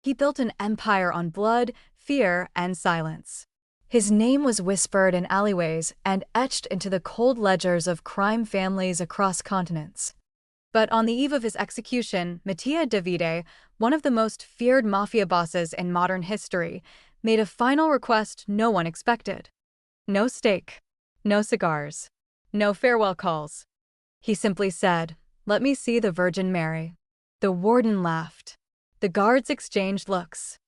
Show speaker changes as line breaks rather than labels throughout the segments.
He built an empire on blood, fear, and silence. His name was whispered in alleyways and etched into the cold ledgers of crime families across continents. But on the eve of his execution, Mattia Davide, one of the most feared mafia bosses in modern history, made a final request no one expected. No steak. No cigars. No farewell calls. He simply said, "Let me see the Virgin Mary." The warden laughed. The guards exchanged looks.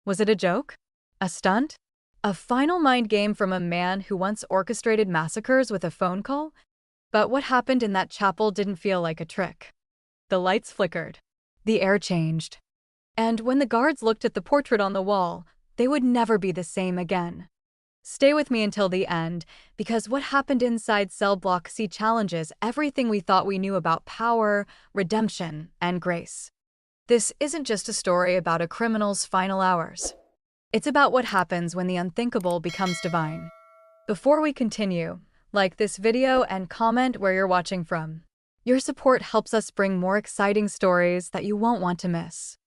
Was it a joke? A stunt? A final mind game from a man who once orchestrated massacres with a phone call? But what happened in that chapel didn't feel like a trick. The lights flickered. The air changed. And when the guards looked at the portrait on the wall, they would never be the same again. Stay with me until the end, because what happened inside Cell Block C challenges everything we thought we knew about power, redemption, and grace. This isn't just a story about a criminal's final hours. It's about what happens when the unthinkable becomes divine. Before we continue, like this video and comment where you're watching from. Your support helps us bring more exciting stories that you won't want to miss.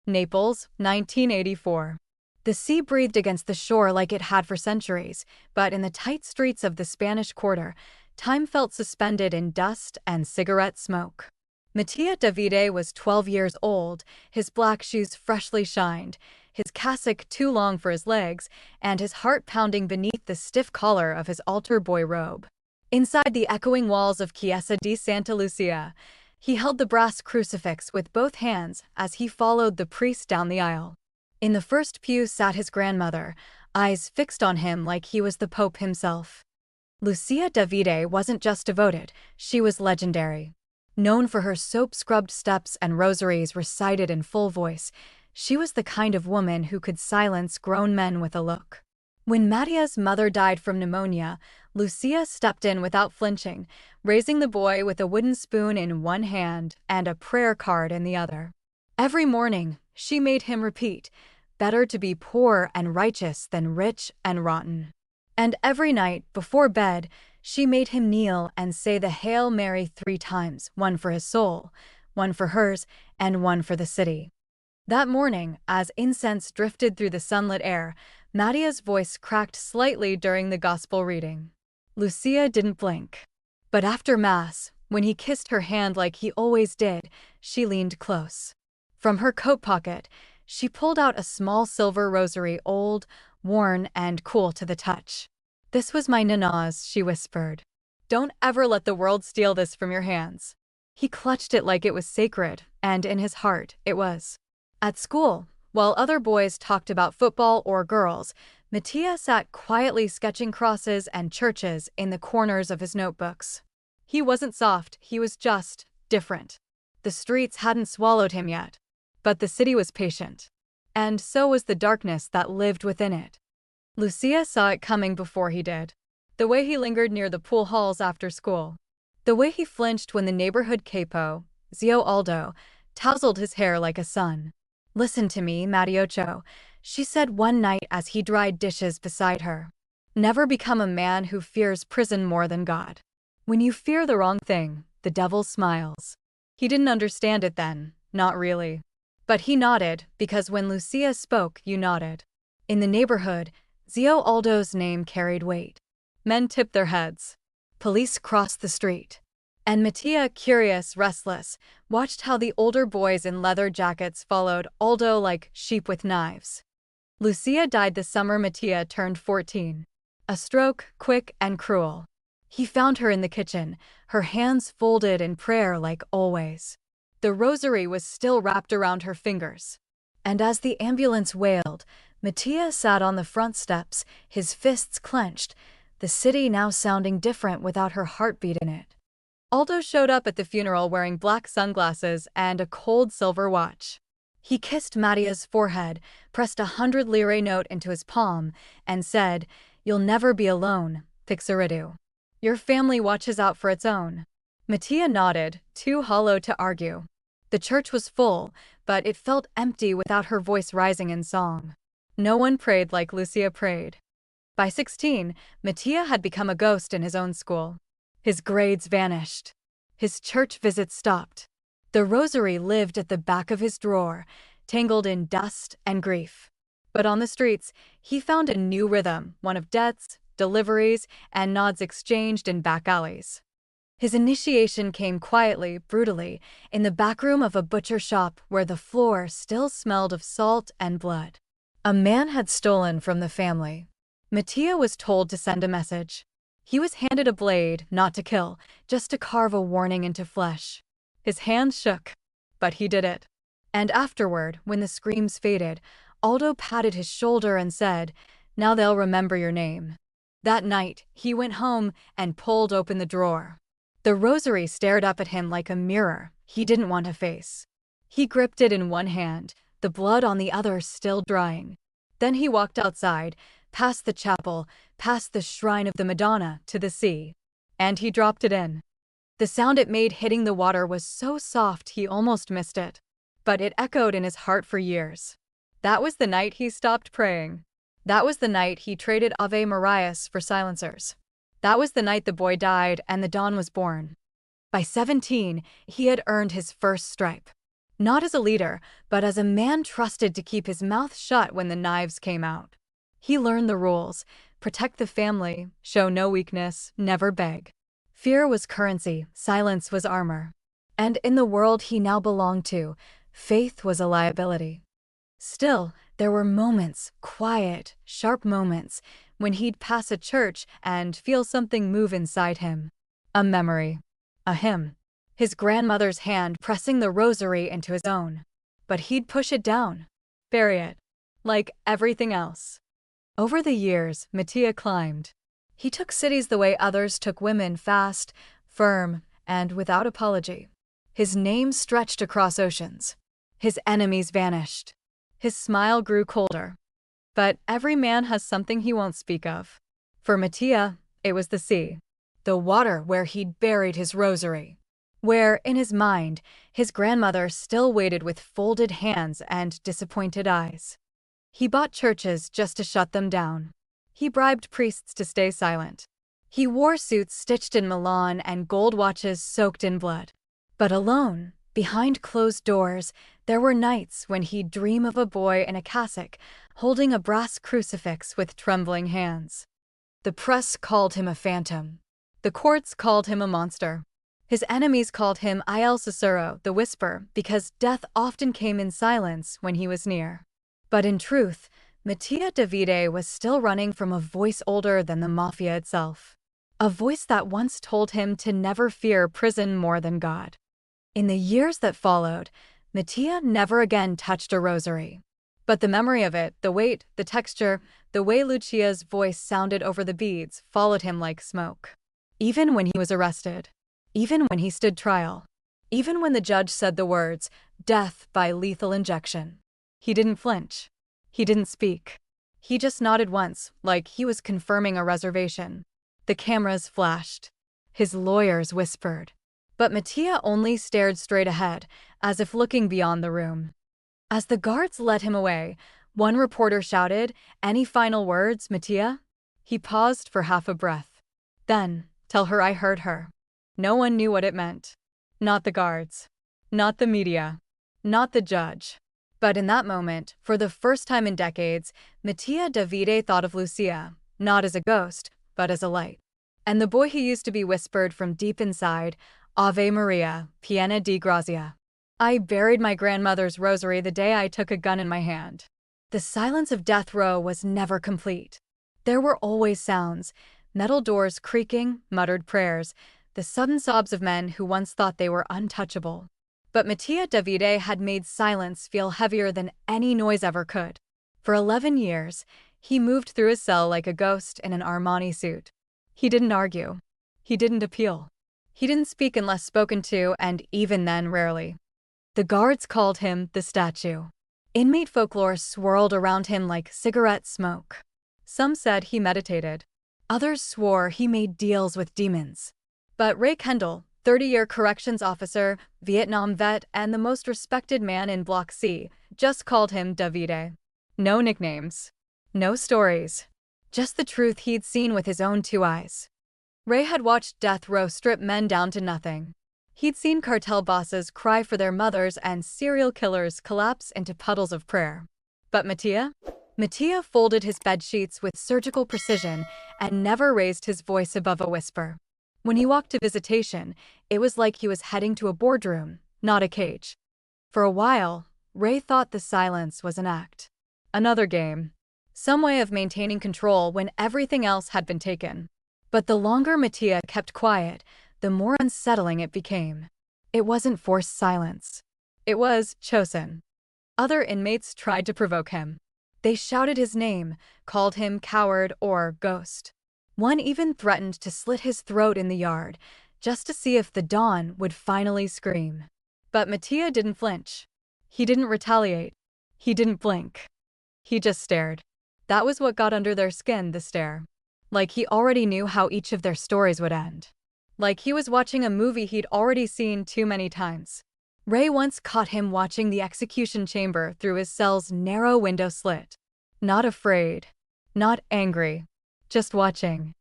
Naples, 1984. The sea breathed against the shore like it had for centuries, but in the tight streets of the Spanish Quarter, time felt suspended in dust and cigarette smoke. Mattia Davide was 12 years old, his black shoes freshly shined, his cassock too long for his legs, and his heart pounding beneath the stiff collar of his altar boy robe. Inside the echoing walls of Chiesa di Santa Lucia, he held the brass crucifix with both hands as he followed the priest down the aisle. In the first pew sat his grandmother, eyes fixed on him like he was the Pope himself. Lucia Davide wasn't just devoted, she was legendary. Known for her soap-scrubbed steps and rosaries recited in full voice, she was the kind of woman who could silence grown men with a look. When Mattia's mother died from pneumonia, Lucia stepped in without flinching, raising the boy with a wooden spoon in one hand and a prayer card in the other. Every morning, she made him repeat, "Better to be poor and righteous than rich and rotten." And every night, before bed, she made him kneel and say the Hail Mary 3 times, one for his soul, one for hers, and one for the city. That morning, as incense drifted through the sunlit air, Mattia's voice cracked slightly during the gospel reading. Lucia didn't blink. But after Mass, when he kissed her hand like he always did, she leaned close. From her coat pocket, she pulled out a small silver rosary, old, worn, and cool to the touch. "This was my nana's," she whispered. "Don't ever let the world steal this from your hands." He clutched it like it was sacred, and in his heart, it was. At school, while other boys talked about football or girls, Mattia sat quietly sketching crosses and churches in the corners of his notebooks. He wasn't soft, he was just different. The streets hadn't swallowed him yet, but the city was patient. And so was the darkness that lived within it. Lucia saw it coming before he did. The way he lingered near the pool halls after school. The way he flinched when the neighborhood capo, Zio Aldo, tousled his hair like a sun. "Listen to me, Mattiocho," she said one night as he dried dishes beside her. "Never become a man who fears prison more than God. When you fear the wrong thing, the devil smiles." He didn't understand it then, not really. But he nodded, because when Lucia spoke, you nodded. In the neighborhood, Zio Aldo's name carried weight. Men tipped their heads. Police crossed the street. And Mattia, curious, restless, watched how the older boys in leather jackets followed Aldo like sheep with knives. Lucia died the summer Mattia turned 14. A stroke, quick and cruel. He found her in the kitchen, her hands folded in prayer like always. The rosary was still wrapped around her fingers. And as the ambulance wailed, Mattia sat on the front steps, his fists clenched, the city now sounding different without her heartbeat in it. Aldo showed up at the funeral wearing black sunglasses and a cold silver watch. He kissed Mattia's forehead, pressed 100 lire note into his palm, and said, "You'll never be alone, Pixaridu. Your family watches out for its own." Mattia nodded, too hollow to argue. The church was full, but it felt empty without her voice rising in song. No one prayed like Lucia prayed. By 16, Mattia had become a ghost in his own school. His grades vanished. His church visits stopped. The rosary lived at the back of his drawer, tangled in dust and grief. But on the streets, he found a new rhythm, one of debts, deliveries, and nods exchanged in back alleys. His initiation came quietly, brutally, in the back room of a butcher shop where the floor still smelled of salt and blood. A man had stolen from the family. Mattia was told to send a message. He was handed a blade, not to kill, just to carve a warning into flesh. His hands shook, but he did it. And afterward, when the screams faded, Aldo patted his shoulder and said, "Now they'll remember your name." That night, he went home and pulled open the drawer. The rosary stared up at him like a mirror he didn't want to face. He gripped it in one hand, the blood on the other still drying. Then he walked outside, past the chapel, past the shrine of the Madonna, to the sea. And he dropped it in. The sound it made hitting the water was so soft he almost missed it. But it echoed in his heart for years. That was the night he stopped praying. That was the night he traded Ave Marias for silencers. That was the night the boy died and the dawn was born. By 17, he had earned his first stripe. Not as a leader, but as a man trusted to keep his mouth shut when the knives came out. He learned the rules: protect the family, show no weakness, never beg. Fear was currency, silence was armor. And in the world he now belonged to, faith was a liability. Still, there were moments, quiet, sharp moments, when he'd pass a church and feel something move inside him. A memory. A hymn. His grandmother's hand pressing the rosary into his own. But he'd push it down. Bury it. Like everything else. Over the years, Mattia climbed. He took cities the way others took women, fast, firm, and without apology. His name stretched across oceans. His enemies vanished. His smile grew colder. But every man has something he won't speak of. For Mattia, it was the sea. The water where he'd buried his rosary. Where, in his mind, his grandmother still waited with folded hands and disappointed eyes. He bought churches just to shut them down. He bribed priests to stay silent. He wore suits stitched in Milan and gold watches soaked in blood. But alone, behind closed doors, there were nights when he'd dream of a boy in a cassock, holding a brass crucifix with trembling hands. The press called him a phantom. The courts called him a monster. His enemies called him Il Sussurro, the whisper, because death often came in silence when he was near. But in truth, Mattia Davide was still running from a voice older than the Mafia itself. A voice that once told him to never fear prison more than God. In the years that followed, Mattia never again touched a rosary. But the memory of it, the weight, the texture, the way Lucia's voice sounded over the beads followed him like smoke. Even when he was arrested. Even when he stood trial. Even when the judge said the words, "Death by lethal injection." He didn't flinch. He didn't speak. He just nodded once, like he was confirming a reservation. The cameras flashed. His lawyers whispered. But Mattia only stared straight ahead, as if looking beyond the room. As the guards led him away, one reporter shouted, "Any final words, Mattia?" He paused for half a breath. Then, "Tell her I heard her." No one knew what it meant. Not the guards. Not the media. Not the judge. But in that moment, for the first time in decades, Mattia Davide thought of Lucia, not as a ghost, but as a light. And the boy he used to be whispered from deep inside, "Ave Maria, piena di grazia." I buried my grandmother's rosary the day I took a gun in my hand. The silence of death row was never complete. There were always sounds, metal doors creaking, muttered prayers, the sudden sobs of men who once thought they were untouchable. But Mattia Davide had made silence feel heavier than any noise ever could. For 11 years, he moved through his cell like a ghost in an Armani suit. He didn't argue. He didn't appeal. He didn't speak unless spoken to, and even then rarely. The guards called him the statue. Inmate folklore swirled around him like cigarette smoke. Some said he meditated. Others swore he made deals with demons. But Ray Kendall, 30-year corrections officer, Vietnam vet, and the most respected man in Block C, just called him Davide. No nicknames. No stories. Just the truth he'd seen with his own two eyes. Ray had watched death row strip men down to nothing. He'd seen cartel bosses cry for their mothers and serial killers collapse into puddles of prayer. But Mattia? Mattia folded his bedsheets with surgical precision and never raised his voice above a whisper. When he walked to visitation, it was like he was heading to a boardroom, not a cage. For a while, Ray thought the silence was an act. Another game. Some way of maintaining control when everything else had been taken. But the longer Mattia kept quiet, the more unsettling it became. It wasn't forced silence. It was chosen. Other inmates tried to provoke him. They shouted his name, called him coward or ghost. One even threatened to slit his throat in the yard, just to see if the Don would finally scream. But Mattia didn't flinch. He didn't retaliate. He didn't blink. He just stared. That was what got under their skin, the stare. Like he already knew how each of their stories would end. Like he was watching a movie he'd already seen too many times. Ray once caught him watching the execution chamber through his cell's narrow window slit. Not afraid. Not angry. Just watching.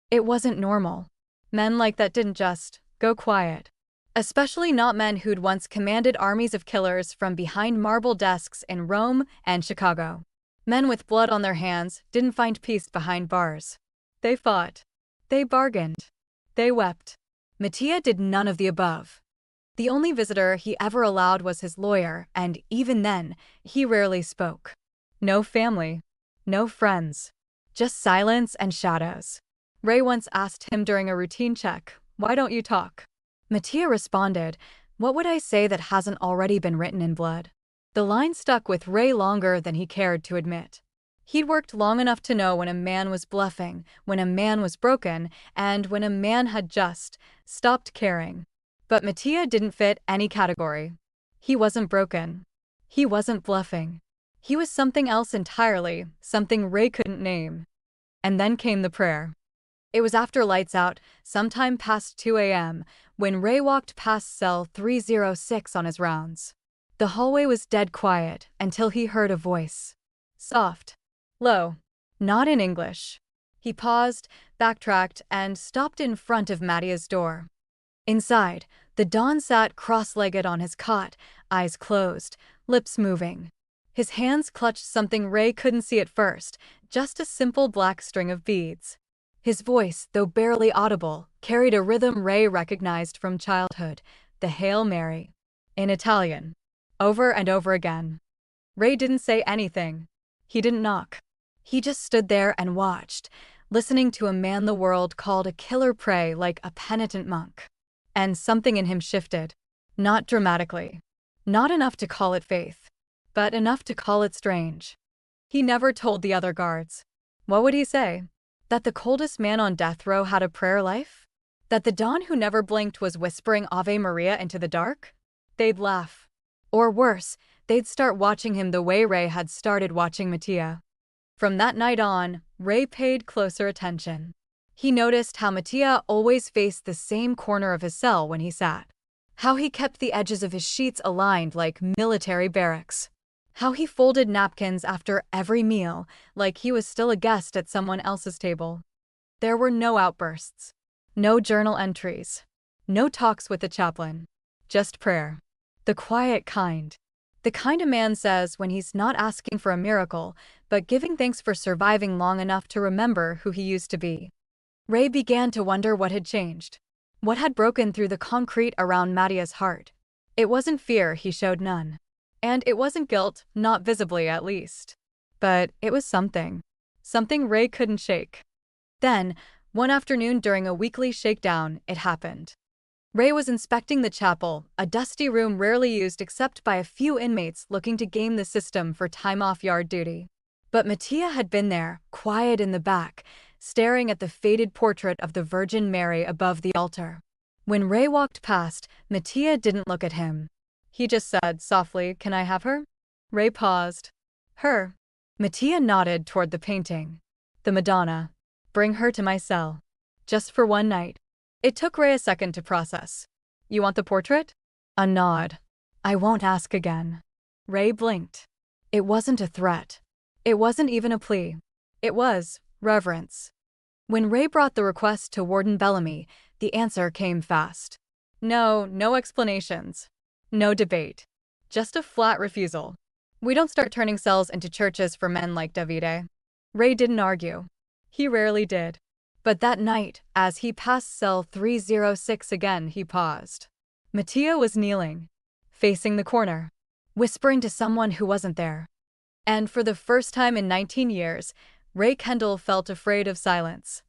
It wasn't normal. Men like that didn't just go quiet. Especially not men who'd once commanded armies of killers from behind marble desks in Rome and Chicago. Men with blood on their hands didn't find peace behind bars. They fought. They bargained. They wept. Mattia did none of the above. The only visitor he ever allowed was his lawyer, and even then, he rarely spoke. No family. No friends. Just silence and shadows. Ray once asked him during a routine check, "Why don't you talk?" Mattia responded, "What would I say that hasn't already been written in blood?" The line stuck with Ray longer than he cared to admit. He'd worked long enough to know when a man was bluffing, when a man was broken, and when a man had just stopped caring. But Mattia didn't fit any category. He wasn't broken. He wasn't bluffing. He was something else entirely, something Ray couldn't name. And then came the prayer. It was after lights out, sometime past 2 a.m., when Ray walked past cell 306 on his rounds. The hallway was dead quiet until he heard a voice. Soft. Low. Not in English. He paused, backtracked, and stopped in front of Mattia's door. Inside, the Don sat cross-legged on his cot, eyes closed, lips moving. His hands clutched something Ray couldn't see at first, just a simple black string of beads. His voice, though barely audible, carried a rhythm Ray recognized from childhood, the Hail Mary. In Italian. Over and over again. Ray didn't say anything. He didn't knock. He just stood there and watched, listening to a man the world called a killer pray like a penitent monk. And something in him shifted. Not dramatically. Not enough to call it faith. But enough to call it strange. He never told the other guards. What would he say? That the coldest man on death row had a prayer life? That the Don who never blinked was whispering Ave Maria into the dark? They'd laugh. Or worse, they'd start watching him the way Ray had started watching Mattia. From that night on, Ray paid closer attention. He noticed how Mattia always faced the same corner of his cell when he sat. How he kept the edges of his sheets aligned like military barracks. How he folded napkins after every meal, like he was still a guest at someone else's table. There were no outbursts. No journal entries. No talks with the chaplain. Just prayer. The quiet kind. The kind a man says when he's not asking for a miracle, but giving thanks for surviving long enough to remember who he used to be. Ray began to wonder what had changed. What had broken through the concrete around Mattia's heart. It wasn't fear, he showed none. And it wasn't guilt, not visibly at least. But it was something. Something Ray couldn't shake. Then, one afternoon during a weekly shakedown, it happened. Ray was inspecting the chapel, a dusty room rarely used except by a few inmates looking to game the system for time off yard duty. But Mattia had been there, quiet in the back, staring at the faded portrait of the Virgin Mary above the altar. When Ray walked past, Mattia didn't look at him. He just said softly, "Can I have her?" Ray paused. Her. Mattia nodded toward the painting. The Madonna. Bring her to my cell. Just for one night. It took Ray a second to process. You want the portrait? A nod. I won't ask again. Ray blinked. It wasn't a threat. It wasn't even a plea. It was reverence. When Ray brought the request to Warden Bellamy, the answer came fast. No, no explanations. No debate. Just a flat refusal. We don't start turning cells into churches for men like Davide. Ray didn't argue. He rarely did. But that night, as he passed cell 306 again, he paused. Mattia was kneeling, facing the corner, whispering to someone who wasn't there. And for the first time in 19 years, Ray Kendall felt afraid of silence.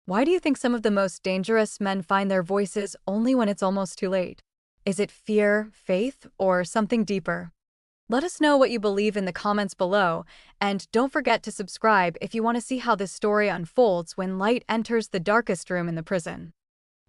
Why do you think some of the most dangerous men find their voices only when it's almost too late? Is it fear, faith, or something deeper? Let us know what you believe in the comments below, and don't forget to subscribe if you want to see how this story unfolds when light enters the darkest room in the prison.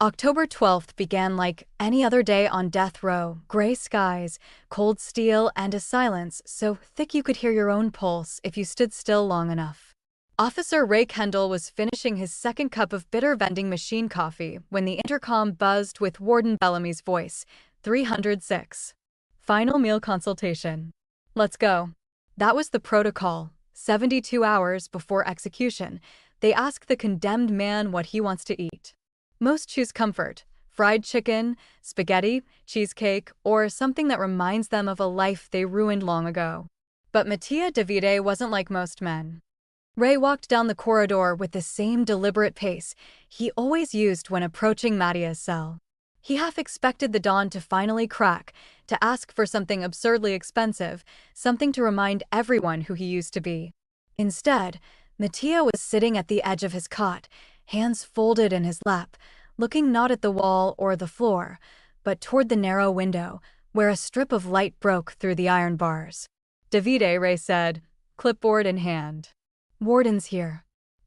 October 12th began like any other day on death row: gray skies, cold steel, and a silence so thick you could hear your own pulse if you stood still long enough. Officer Ray Kendall was finishing his second cup of bitter vending machine coffee when the intercom buzzed with Warden Bellamy's voice. 306. Final meal consultation. Let's go. That was the protocol. 72 hours before execution, they ask the condemned man what he wants to eat. Most choose comfort: fried chicken, spaghetti, cheesecake, or something that reminds them of a life they ruined long ago. But Mattia Davide wasn't like most men. Ray walked down the corridor with the same deliberate pace he always used when approaching Mattia's cell. He half expected the dawn to finally crack, to ask for something absurdly expensive, something to remind everyone who he used to be. Instead, Mattia was sitting at the edge of his cot, hands folded in his lap, looking not at the wall or the floor, but toward the narrow window, where a strip of light broke through the iron bars. Davide, Ray said, clipboard in hand. Warden's here.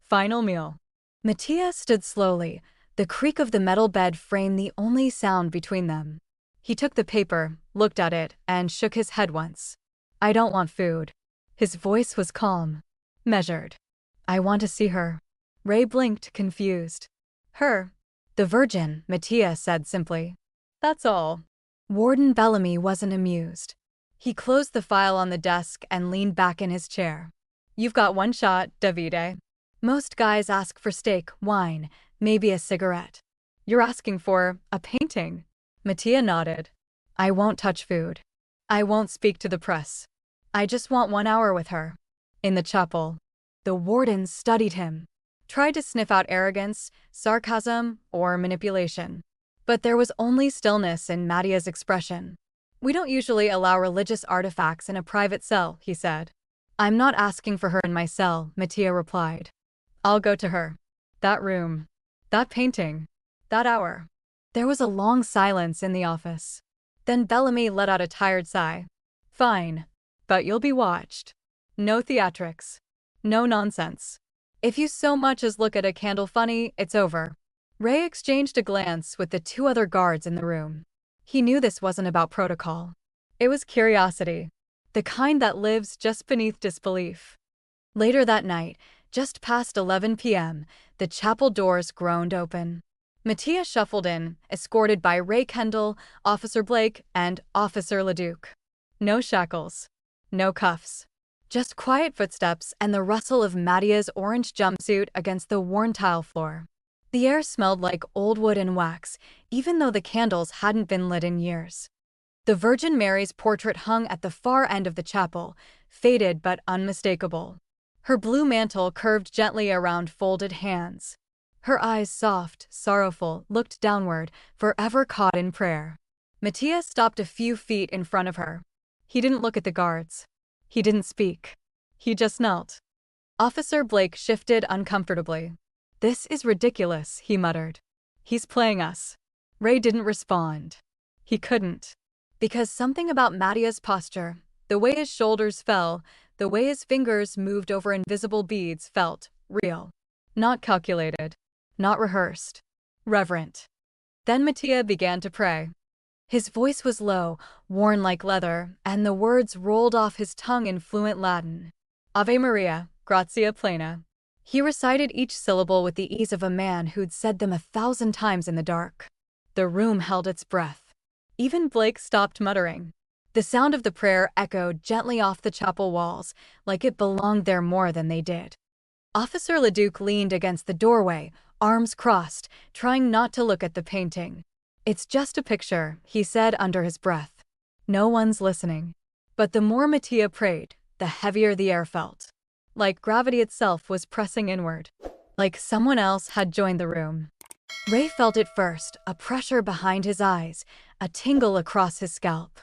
Final meal. Mattia stood slowly, the creak of the metal bed frame the only sound between them. He took the paper, looked at it, and shook his head once. I don't want food. His voice was calm, measured. I want to see her. Ray blinked, confused. Her? The Virgin, Mattia said simply. That's all. Warden Bellamy wasn't amused. He closed the file on the desk and leaned back in his chair. You've got one shot, Davide. Most guys ask for steak, wine, maybe a cigarette. You're asking for a painting. Mattia nodded. I won't touch food. I won't speak to the press. I just want 1 hour with her. In the chapel. The warden studied him, tried to sniff out arrogance, sarcasm, or manipulation. But there was only stillness in Mattia's expression. We don't usually allow religious artifacts in a private cell, he said. I'm not asking for her in my cell, Mattia replied. I'll go to her. That room. That painting. That hour. There was a long silence in the office. Then Bellamy let out a tired sigh. Fine. But you'll be watched. No theatrics. No nonsense. If you so much as look at a candle funny, it's over. Ray exchanged a glance with the two other guards in the room. He knew this wasn't about protocol. It was curiosity. The kind that lives just beneath disbelief. Later that night, just past 11 p.m., the chapel doors groaned open. Mattia shuffled in, escorted by Ray Kendall, Officer Blake, and Officer LeDuc. No shackles. No cuffs. Just quiet footsteps and the rustle of Mattia's orange jumpsuit against the worn tile floor. The air smelled like old wood and wax, even though the candles hadn't been lit in years. The Virgin Mary's portrait hung at the far end of the chapel, faded but unmistakable. Her blue mantle curved gently around folded hands. Her eyes, soft, sorrowful, looked downward, forever caught in prayer. Mattia stopped a few feet in front of her. He didn't look at the guards. He didn't speak. He just knelt. Officer Blake shifted uncomfortably. This is ridiculous, he muttered. He's playing us. Ray didn't respond. He couldn't. Because something about Mattia's posture, the way his shoulders fell, the way his fingers moved over invisible beads felt real. Not calculated. Not rehearsed. Reverent. Then Mattia began to pray. His voice was low, worn like leather, and the words rolled off his tongue in fluent Latin. Ave Maria, gratia plena. He recited each syllable with the ease of a man who'd said them 1,000 times in the dark. The room held its breath. Even Blake stopped muttering. The sound of the prayer echoed gently off the chapel walls, like it belonged there more than they did. Officer LeDuc leaned against the doorway, arms crossed, trying not to look at the painting. "It's just a picture," he said under his breath. "No one's listening." But the more Mattia prayed, the heavier the air felt. Like gravity itself was pressing inward. Like someone else had joined the room. Ray felt it first, a pressure behind his eyes, a tingle across his scalp.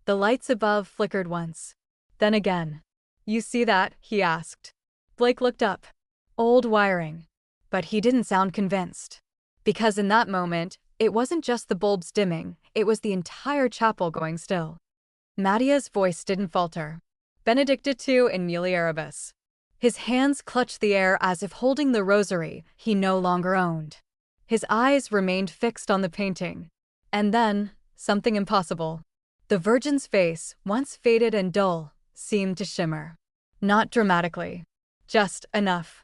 The lights above flickered once. Then again. "You see that?" he asked. Blake looked up. Old wiring. But he didn't sound convinced. Because in that moment, it wasn't just the bulbs dimming, it was the entire chapel going still. Mattia's voice didn't falter. "Benedicite in mulieribus." His hands clutched the air as if holding the rosary he no longer owned. His eyes remained fixed on the painting. And then, something impossible. The Virgin's face, once faded and dull, seemed to shimmer. Not dramatically. Just enough.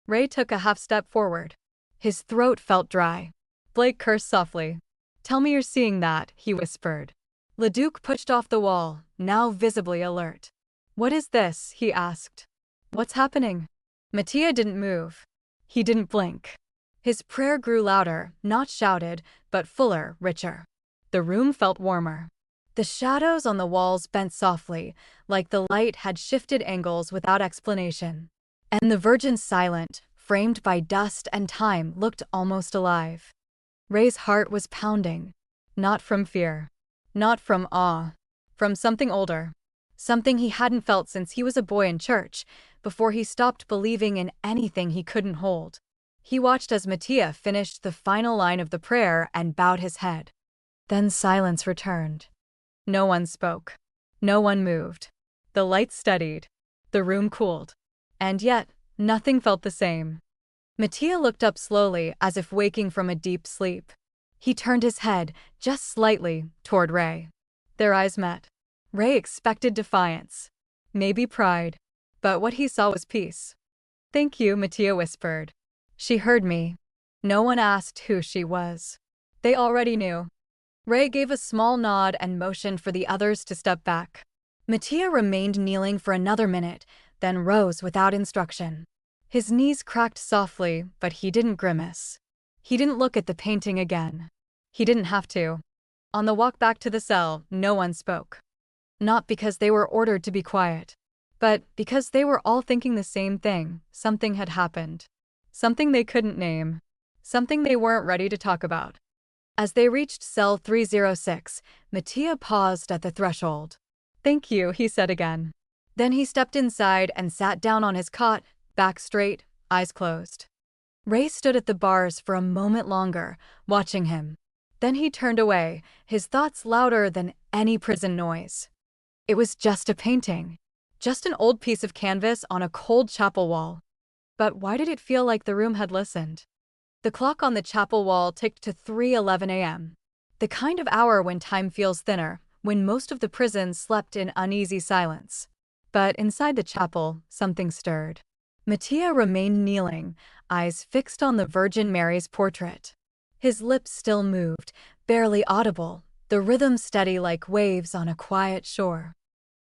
Ray took a half step forward. His throat felt dry. Blake cursed softly. "Tell me you're seeing that," he whispered. Leduc pushed off the wall, now visibly alert. "What is this?" he asked. "What's happening?" Mattia didn't move. He didn't blink. His prayer grew louder, not shouted, but fuller, richer. The room felt warmer. The shadows on the walls bent softly, like the light had shifted angles without explanation. And the Virgin, silent, framed by dust and time, looked almost alive. Ray's heart was pounding. Not from fear. Not from awe. From something older. Something he hadn't felt since he was a boy in church, before he stopped believing in anything he couldn't hold. He watched as Mattia finished the final line of the prayer and bowed his head. Then silence returned. No one spoke. No one moved. The lights steadied. The room cooled. And yet, nothing felt the same. Mattia looked up slowly, as if waking from a deep sleep. He turned his head, just slightly, toward Ray. Their eyes met. Ray expected defiance. Maybe pride. But what he saw was peace. "Thank you," Mattia whispered. "She heard me." No one asked who she was. They already knew. Ray gave a small nod and motioned for the others to step back. Mattia remained kneeling for another minute, then rose without instruction. His knees cracked softly, but he didn't grimace. He didn't look at the painting again. He didn't have to. On the walk back to the cell, no one spoke. Not because they were ordered to be quiet, but because they were all thinking the same thing. Something had happened. Something they couldn't name. Something they weren't ready to talk about. As they reached cell 306, Mattia paused at the threshold. "Thank you," he said again. Then he stepped inside and sat down on his cot, back straight, eyes closed. Ray stood at the bars for a moment longer, watching him. Then he turned away, his thoughts louder than any prison noise. It was just a painting. Just an old piece of canvas on a cold chapel wall. But why did it feel like the room had listened? The clock on the chapel wall ticked to 3:11 a.m. The kind of hour when time feels thinner, when most of the prison slept in uneasy silence. But inside the chapel, something stirred. Mattia remained kneeling, eyes fixed on the Virgin Mary's portrait. His lips still moved, barely audible, the rhythm steady like waves on a quiet shore.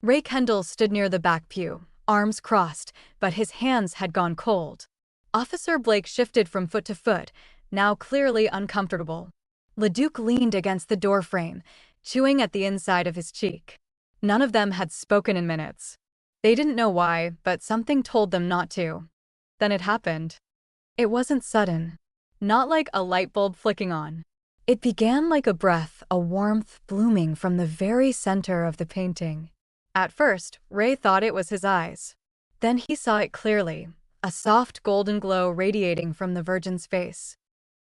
Ray Kendall stood near the back pew, arms crossed, but his hands had gone cold. Officer Blake shifted from foot to foot, now clearly uncomfortable. Leduc leaned against the doorframe, chewing at the inside of his cheek. None of them had spoken in minutes. They didn't know why, but something told them not to. Then it happened. It wasn't sudden. Not like a light bulb flicking on. It began like a breath, a warmth blooming from the very center of the painting. At first, Ray thought it was his eyes. Then he saw it clearly, a soft golden glow radiating from the Virgin's face.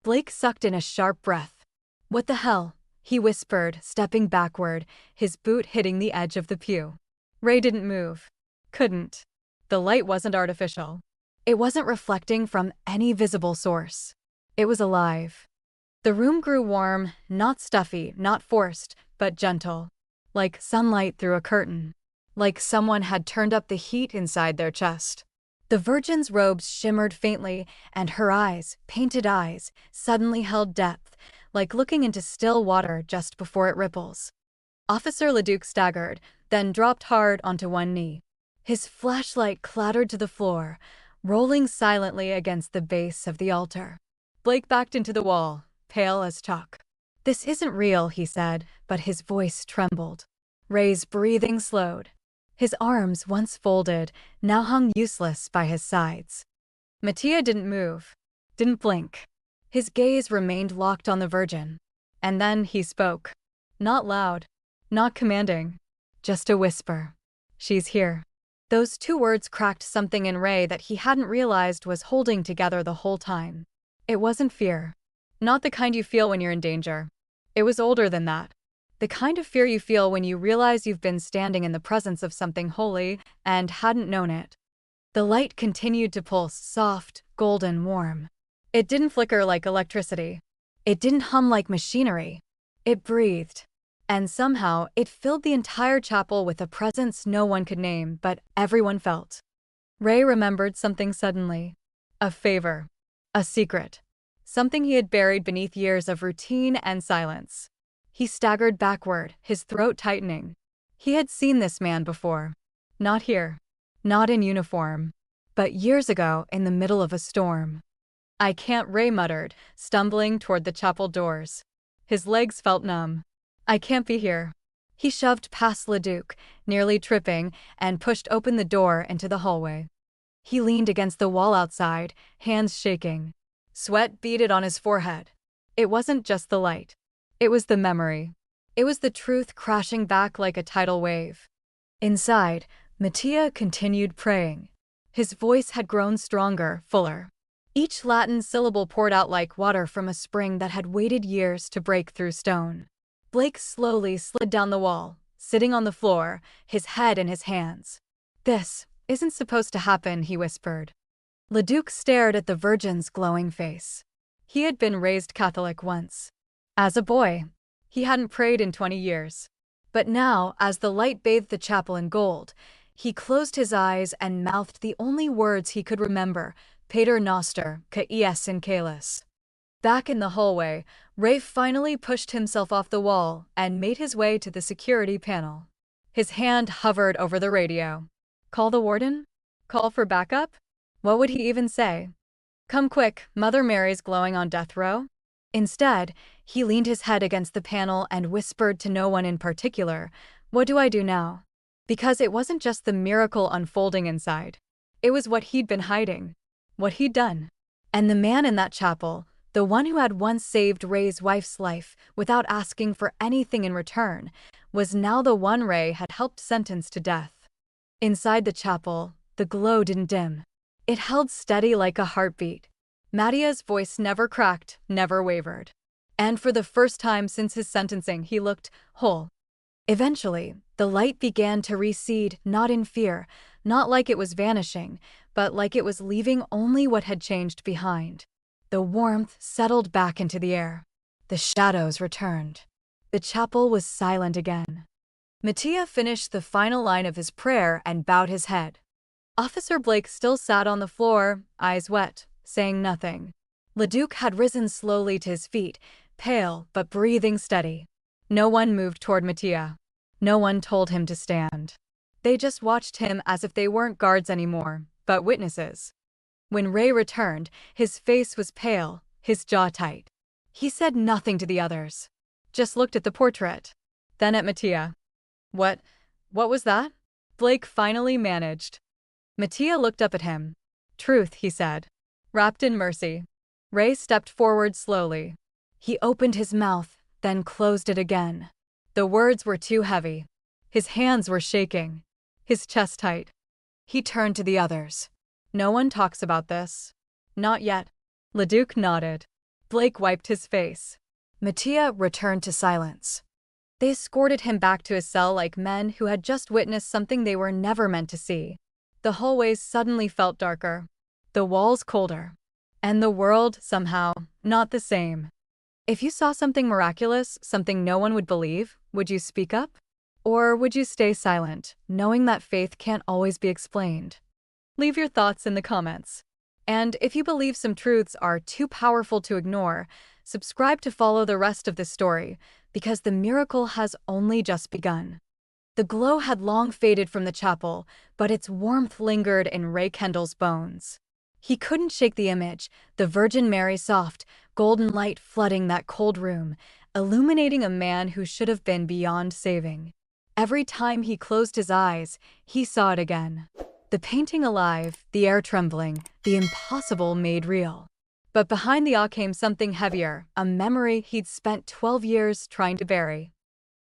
Blake sucked in a sharp breath. "What the hell?" he whispered, stepping backward, his boot hitting the edge of the pew. Ray didn't move. Couldn't. The light wasn't artificial. It wasn't reflecting from any visible source. It was alive. The room grew warm, not stuffy, not forced, but gentle. Like sunlight through a curtain. Like someone had turned up the heat inside their chest. The Virgin's robes shimmered faintly, and her eyes, painted eyes, suddenly held depth, like looking into still water just before it ripples. Officer Leduc staggered, then dropped hard onto one knee. His flashlight clattered to the floor, rolling silently against the base of the altar. Blake backed into the wall, pale as chalk. "This isn't real," he said, but his voice trembled. Ray's breathing slowed. His arms, once folded, now hung useless by his sides. Mattia didn't move, didn't blink. His gaze remained locked on the Virgin. And then he spoke. Not loud, not commanding, just a whisper. "She's here." Those two words cracked something in Ray that he hadn't realized was holding together the whole time. It wasn't fear. Not the kind you feel when you're in danger. It was older than that. The kind of fear you feel when you realize you've been standing in the presence of something holy and hadn't known it. The light continued to pulse, soft, golden, warm. It didn't flicker like electricity. It didn't hum like machinery. It breathed. And somehow, it filled the entire chapel with a presence no one could name, but everyone felt. Ray remembered something suddenly. A favor. A secret. Something he had buried beneath years of routine and silence. He staggered backward, his throat tightening. He had seen this man before. Not here. Not in uniform. But years ago, in the middle of a storm. "I can't," Ray muttered, stumbling toward the chapel doors. His legs felt numb. "I can't be here." He shoved past Leduc, nearly tripping, and pushed open the door into the hallway. He leaned against the wall outside, hands shaking. Sweat beaded on his forehead. It wasn't just the light. It was the memory. It was the truth crashing back like a tidal wave. Inside, Mattia continued praying. His voice had grown stronger, fuller. Each Latin syllable poured out like water from a spring that had waited years to break through stone. Blake slowly slid down the wall, sitting on the floor, his head in his hands. "This isn't supposed to happen," he whispered. Leduc stared at the Virgin's glowing face. He had been raised Catholic once. As a boy, he hadn't prayed in 20 years. But now, as the light bathed the chapel in gold, he closed his eyes and mouthed the only words he could remember, Pater Noster, Ques in Caelus. Back in the hallway, Ray finally pushed himself off the wall and made his way to the security panel. His hand hovered over the radio. Call the warden? Call for backup? What would he even say? "Come quick, Mother Mary's glowing on death row?" Instead, he leaned his head against the panel and whispered to no one in particular, "What do I do now?" Because it wasn't just the miracle unfolding inside. It was what he'd been hiding. What he'd done. And the man in that chapel, the one who had once saved Ray's wife's life without asking for anything in return, was now the one Ray had helped sentence to death. Inside the chapel, the glow didn't dim. It held steady like a heartbeat. Mattia's voice never cracked, never wavered. And for the first time since his sentencing, he looked whole. Eventually, the light began to recede, not in fear, not like it was vanishing, but like it was leaving only what had changed behind. The warmth settled back into the air. The shadows returned. The chapel was silent again. Mattia finished the final line of his prayer and bowed his head. Officer Blake still sat on the floor, eyes wet, saying nothing. Leduc had risen slowly to his feet, pale but breathing steady. No one moved toward Mattia. No one told him to stand. They just watched him as if they weren't guards anymore, but witnesses. When Ray returned, his face was pale, his jaw tight. He said nothing to the others. Just looked at the portrait. Then at Mattia. What was that?" Blake finally managed. Mattia looked up at him. "Truth," he said. Wrapped in mercy. Ray stepped forward slowly. He opened his mouth, then closed it again. The words were too heavy. His hands were shaking. His chest tight. He turned to the others. "No one talks about this." "Not yet." Leduc nodded. Blake wiped his face. Mattia returned to silence. They escorted him back to his cell like men who had just witnessed something they were never meant to see. The hallways suddenly felt darker. The walls colder. And the world, somehow, not the same. If you saw something miraculous, something no one would believe, would you speak up? Or would you stay silent, knowing that faith can't always be explained? Leave your thoughts in the comments. And if you believe some truths are too powerful to ignore, subscribe to follow the rest of the story, because the miracle has only just begun. The glow had long faded from the chapel, but its warmth lingered in Ray Kendall's bones. He couldn't shake the image, the Virgin Mary soft, golden light flooding that cold room, illuminating a man who should have been beyond saving. Every time he closed his eyes, he saw it again. The painting alive, the air trembling, the impossible made real. But behind the awe came something heavier, a memory he'd spent 12 years trying to bury.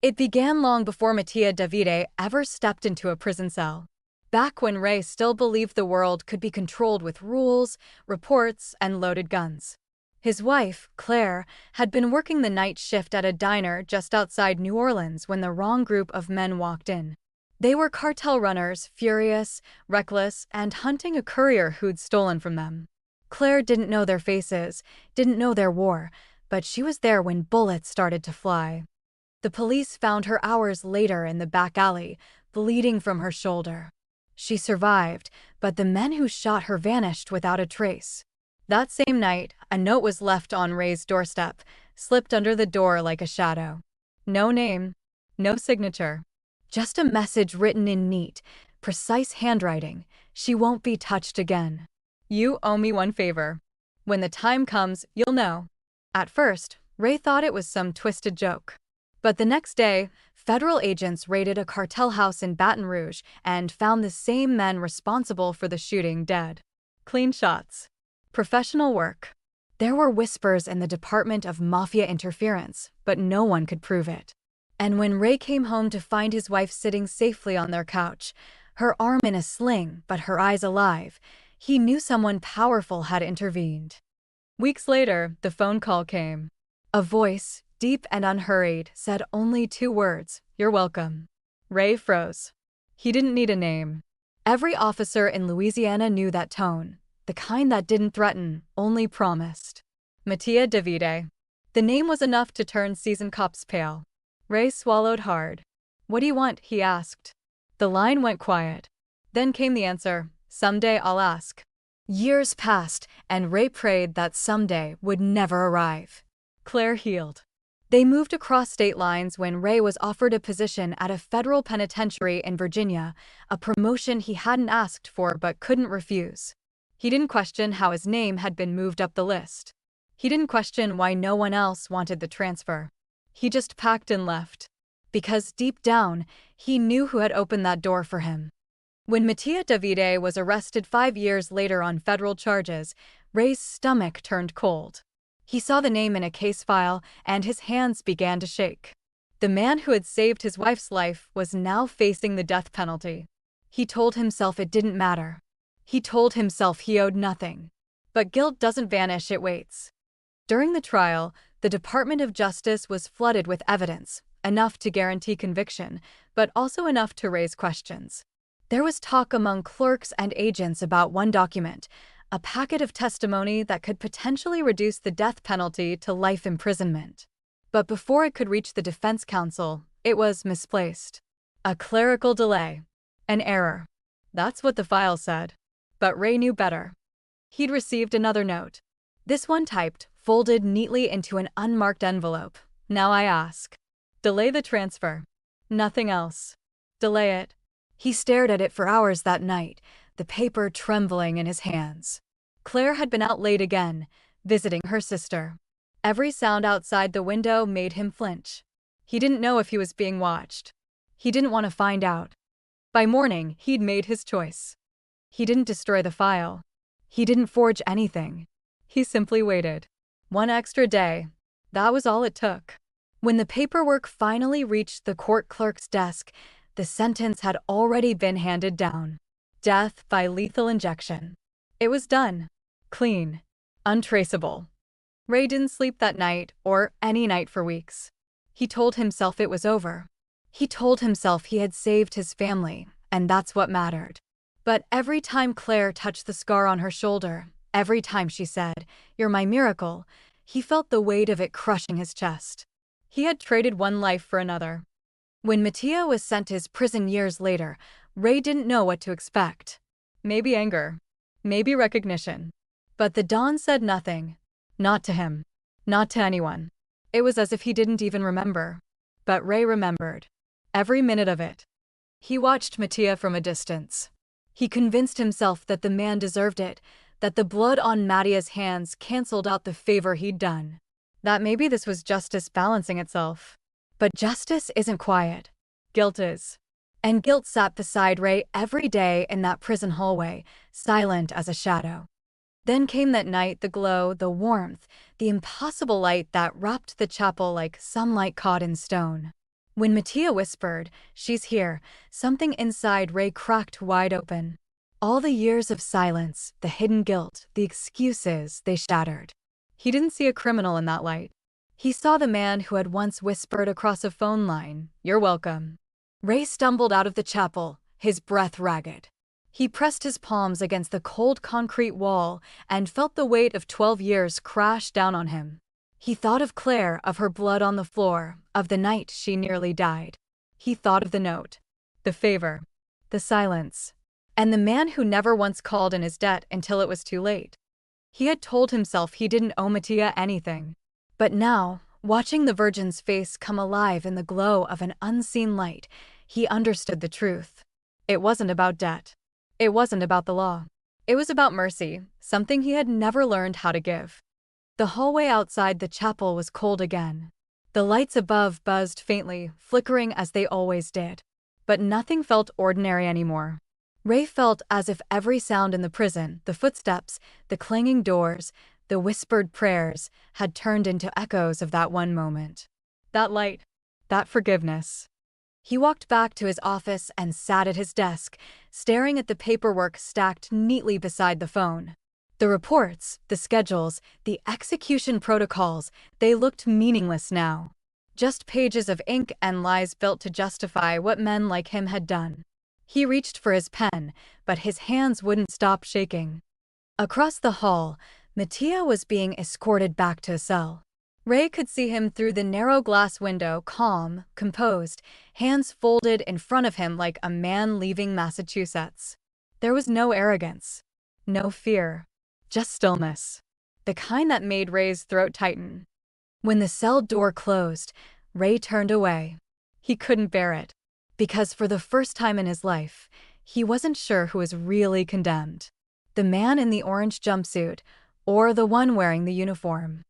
It began long before Mattia Davide ever stepped into a prison cell. Back when Ray still believed the world could be controlled with rules, reports, and loaded guns. His wife, Claire, had been working the night shift at a diner just outside New Orleans when the wrong group of men walked in. They were cartel runners, furious, reckless, and hunting a courier who'd stolen from them. Claire didn't know their faces, didn't know their war, but she was there when bullets started to fly. The police found her hours later in the back alley, bleeding from her shoulder. She survived, but the men who shot her vanished without a trace. That same night, a note was left on Ray's doorstep, slipped under the door like a shadow. No name, no signature. Just a message written in neat, precise handwriting. She won't be touched again. You owe me one favor. When the time comes, you'll know. At first, Ray thought it was some twisted joke. But the next day, federal agents raided a cartel house in Baton Rouge and found the same men responsible for the shooting dead. Clean shots. Professional work. There were whispers in the Department of Mafia interference, but no one could prove it. And when Ray came home to find his wife sitting safely on their couch, her arm in a sling but her eyes alive, he knew someone powerful had intervened. Weeks later, the phone call came. A voice, deep and unhurried, said only 2 words, "You're welcome." Ray froze. He didn't need a name. Every officer in Louisiana knew that tone, the kind that didn't threaten, only promised. Mattia Davide. The name was enough to turn seasoned cops pale. Ray swallowed hard. "What do you want?" he asked. The line went quiet. Then came the answer, "Someday I'll ask." Years passed, and Ray prayed that someday would never arrive. Claire healed. They moved across state lines when Ray was offered a position at a federal penitentiary in Virginia, a promotion he hadn't asked for but couldn't refuse. He didn't question how his name had been moved up the list. He didn't question why no one else wanted the transfer. He just packed and left. Because deep down, he knew who had opened that door for him. When Mattia Davide was arrested 5 years later on federal charges, Ray's stomach turned cold. He saw the name in a case file, and his hands began to shake. The man who had saved his wife's life was now facing the death penalty. He told himself it didn't matter. He told himself he owed nothing. But guilt doesn't vanish, it waits. During the trial, the Department of Justice was flooded with evidence, enough to guarantee conviction, but also enough to raise questions. There was talk among clerks and agents about one document, a packet of testimony that could potentially reduce the death penalty to life imprisonment. But before it could reach the defense counsel, it was misplaced. A clerical delay. An error. That's what the file said. But Ray knew better. He'd received another note. This one typed, folded neatly into an unmarked envelope. Now I ask. Delay the transfer. Nothing else. Delay it. He stared at it for hours that night, the paper trembling in his hands. Claire had been out late again, visiting her sister. Every sound outside the window made him flinch. He didn't know if he was being watched. He didn't want to find out. By morning, he'd made his choice. He didn't destroy the file. He didn't forge anything. He simply waited. One extra day. That was all it took. When the paperwork finally reached the court clerk's desk, the sentence had already been handed down. Death by lethal injection. It was done. Clean. Untraceable. Ray didn't sleep that night, or any night for weeks. He told himself it was over. He told himself he had saved his family, and that's what mattered. But every time Claire touched the scar on her shoulder, every time she said, "You're my miracle," he felt the weight of it crushing his chest. He had traded one life for another. When Mattia was sent to his prison years later, Ray didn't know what to expect. Maybe anger. Maybe recognition. But the dawn said nothing. Not to him. Not to anyone. It was as if he didn't even remember. But Ray remembered. Every minute of it. He watched Mattia from a distance. He convinced himself that the man deserved it, that the blood on Mattia's hands canceled out the favor he'd done. that maybe this was justice balancing itself. But justice isn't quiet. Guilt is. And guilt sat beside Ray every day in that prison hallway, silent as a shadow. Then came that night, the glow, the warmth, the impossible light that wrapped the chapel like sunlight caught in stone. When Mattia whispered, "She's here," something inside Ray cracked wide open. All the years of silence, the hidden guilt, the excuses, they shattered. He didn't see a criminal in that light. He saw the man who had once whispered across a phone line, "You're welcome." Ray stumbled out of the chapel, his breath ragged. He pressed his palms against the cold concrete wall and felt the weight of 12 years crash down on him. He thought of Claire, of her blood on the floor, of the night she nearly died. He thought of the note, the favor, the silence, and the man who never once called in his debt until it was too late. He had told himself he didn't owe Mattia anything. But now, watching the Virgin's face come alive in the glow of an unseen light, he understood the truth. It wasn't about debt. It wasn't about the law. It was about mercy, something he had never learned how to give. The hallway outside the chapel was cold again. The lights above buzzed faintly, flickering as they always did. But nothing felt ordinary anymore. Ray felt as if every sound in the prison, the footsteps, the clanging doors, the whispered prayers, had turned into echoes of that one moment. That light. That forgiveness. He walked back to his office and sat at his desk, staring at the paperwork stacked neatly beside the phone. The reports, the schedules, the execution protocols, they looked meaningless now. Just pages of ink and lies built to justify what men like him had done. He reached for his pen, but his hands wouldn't stop shaking. Across the hall, Mattia was being escorted back to a cell. Ray could see him through the narrow glass window, calm, composed, hands folded in front of him like a man leaving Massachusetts. There was no arrogance, no fear, just stillness, the kind that made Ray's throat tighten. When the cell door closed, Ray turned away. He couldn't bear it, because for the first time in his life, he wasn't sure who was really condemned. The man in the orange jumpsuit, or the one wearing the uniform.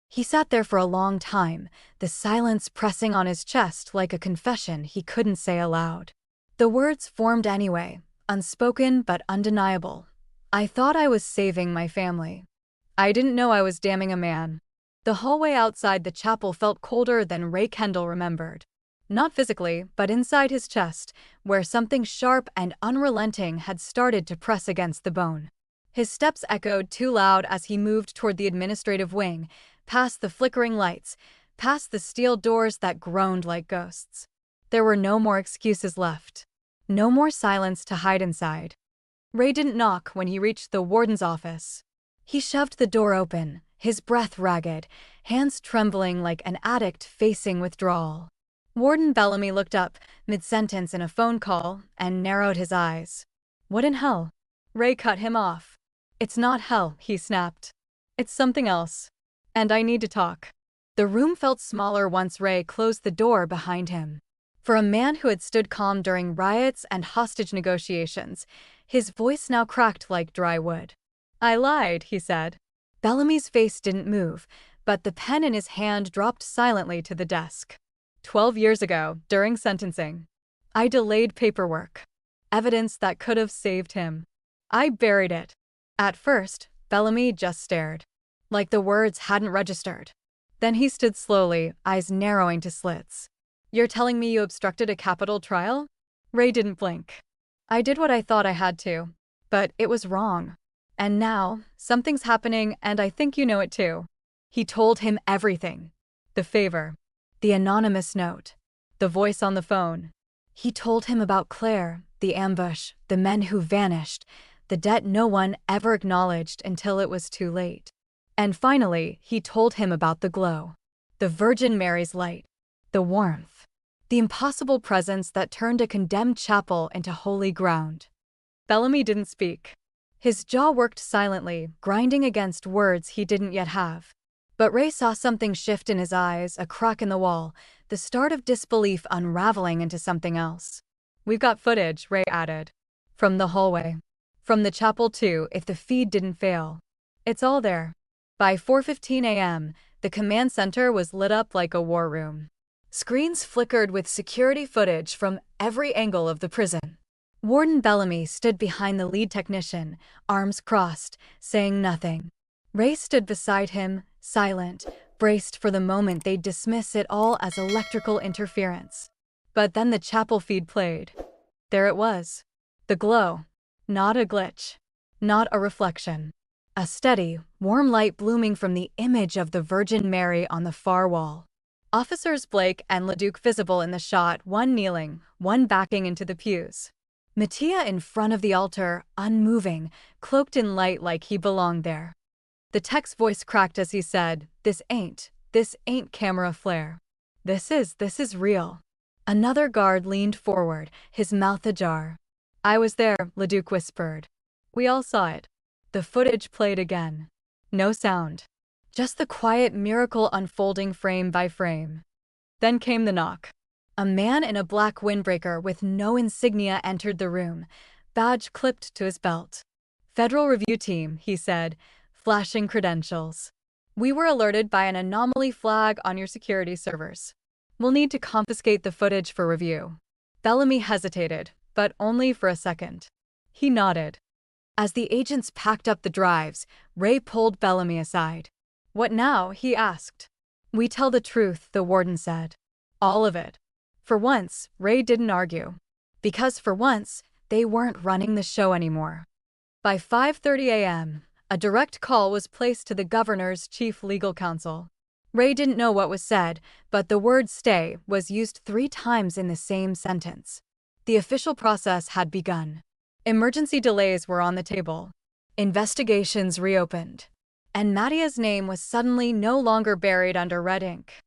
He sat there for a long time, the silence pressing on his chest like a confession he couldn't say aloud. The words formed anyway, unspoken but undeniable. "I thought I was saving my family. I didn't know I was damning a man." The hallway outside the chapel felt colder than Ray Kendall remembered. Not physically, but inside his chest, where something sharp and unrelenting had started to press against the bone. His steps echoed too loud as he moved toward the administrative wing, past the flickering lights, past the steel doors that groaned like ghosts. There were no more excuses left. No more silence to hide inside. Ray didn't knock when he reached the warden's office. He shoved the door open, his breath ragged, hands trembling like an addict facing withdrawal. Warden Bellamy looked up, mid-sentence in a phone call, and narrowed his eyes. "What in hell?" Ray cut him off. "It's not hell," he snapped. "It's something else. And I need to talk." The room felt smaller once Ray closed the door behind him. For a man who had stood calm during riots and hostage negotiations, his voice now cracked like dry wood. "I lied," he said. Bellamy's face didn't move, but the pen in his hand dropped silently to the desk. 12 years ago, during sentencing, I delayed paperwork. Evidence that could have saved him. I buried it. At first, Bellamy just stared, like the words hadn't registered. Then he stood slowly, eyes narrowing to slits. "You're telling me you obstructed a capital trial?" Ray didn't blink. "I did what I thought I had to, but it was wrong. And now, something's happening and I think you know it too." He told him everything. The favor, the anonymous note, the voice on the phone. He told him about Claire, the ambush, the men who vanished, the debt no one ever acknowledged until it was too late. And finally, he told him about the glow, the Virgin Mary's light, the warmth, the impossible presence that turned a condemned chapel into holy ground. Bellamy didn't speak. His jaw worked silently, grinding against words he didn't yet have. But Ray saw something shift in his eyes, a crack in the wall, the start of disbelief unraveling into something else. "We've got footage," Ray added. "From the hallway. From the chapel too, if the feed didn't fail. It's all there." By 4:15 a.m., The command center was lit up like a war room. Screens flickered with security footage from every angle of the prison. Warden Bellamy stood behind the lead technician, arms crossed, saying nothing. Ray stood beside him, silent, braced for the moment they'd dismiss it all as electrical interference. But then the chapel feed played. There it was. The glow. Not a glitch. Not a reflection. A steady, warm light blooming from the image of the Virgin Mary on the far wall. Officers Blake and Leduc visible in the shot, one kneeling, one backing into the pews. Mattia in front of the altar, unmoving, cloaked in light like he belonged there. The tech's voice cracked as he said, This ain't camera flare. This is real." Another guard leaned forward, his mouth ajar. "I was there," Leduc whispered. "We all saw it." The footage played again. No sound. Just the quiet miracle unfolding frame by frame. Then came the knock. A man in a black windbreaker with no insignia entered the room, badge clipped to his belt. "Federal Review Team," he said, flashing credentials. "We were alerted by an anomaly flag on your security servers. We'll need to confiscate the footage for review." Bellamy hesitated, but only for a second. He nodded. As the agents packed up the drives, Ray pulled Bellamy aside. "What now?" he asked. "We tell the truth," the warden said. "All of it." For once, Ray didn't argue. Because for once, they weren't running the show anymore. By 5:30 a.m., a direct call was placed to the governor's chief legal counsel. Ray didn't know what was said, but the word "stay" was used 3 times in the same sentence. The official process had begun. Emergency delays were on the table. Investigations reopened. And Mattia's name was suddenly no longer buried under red ink.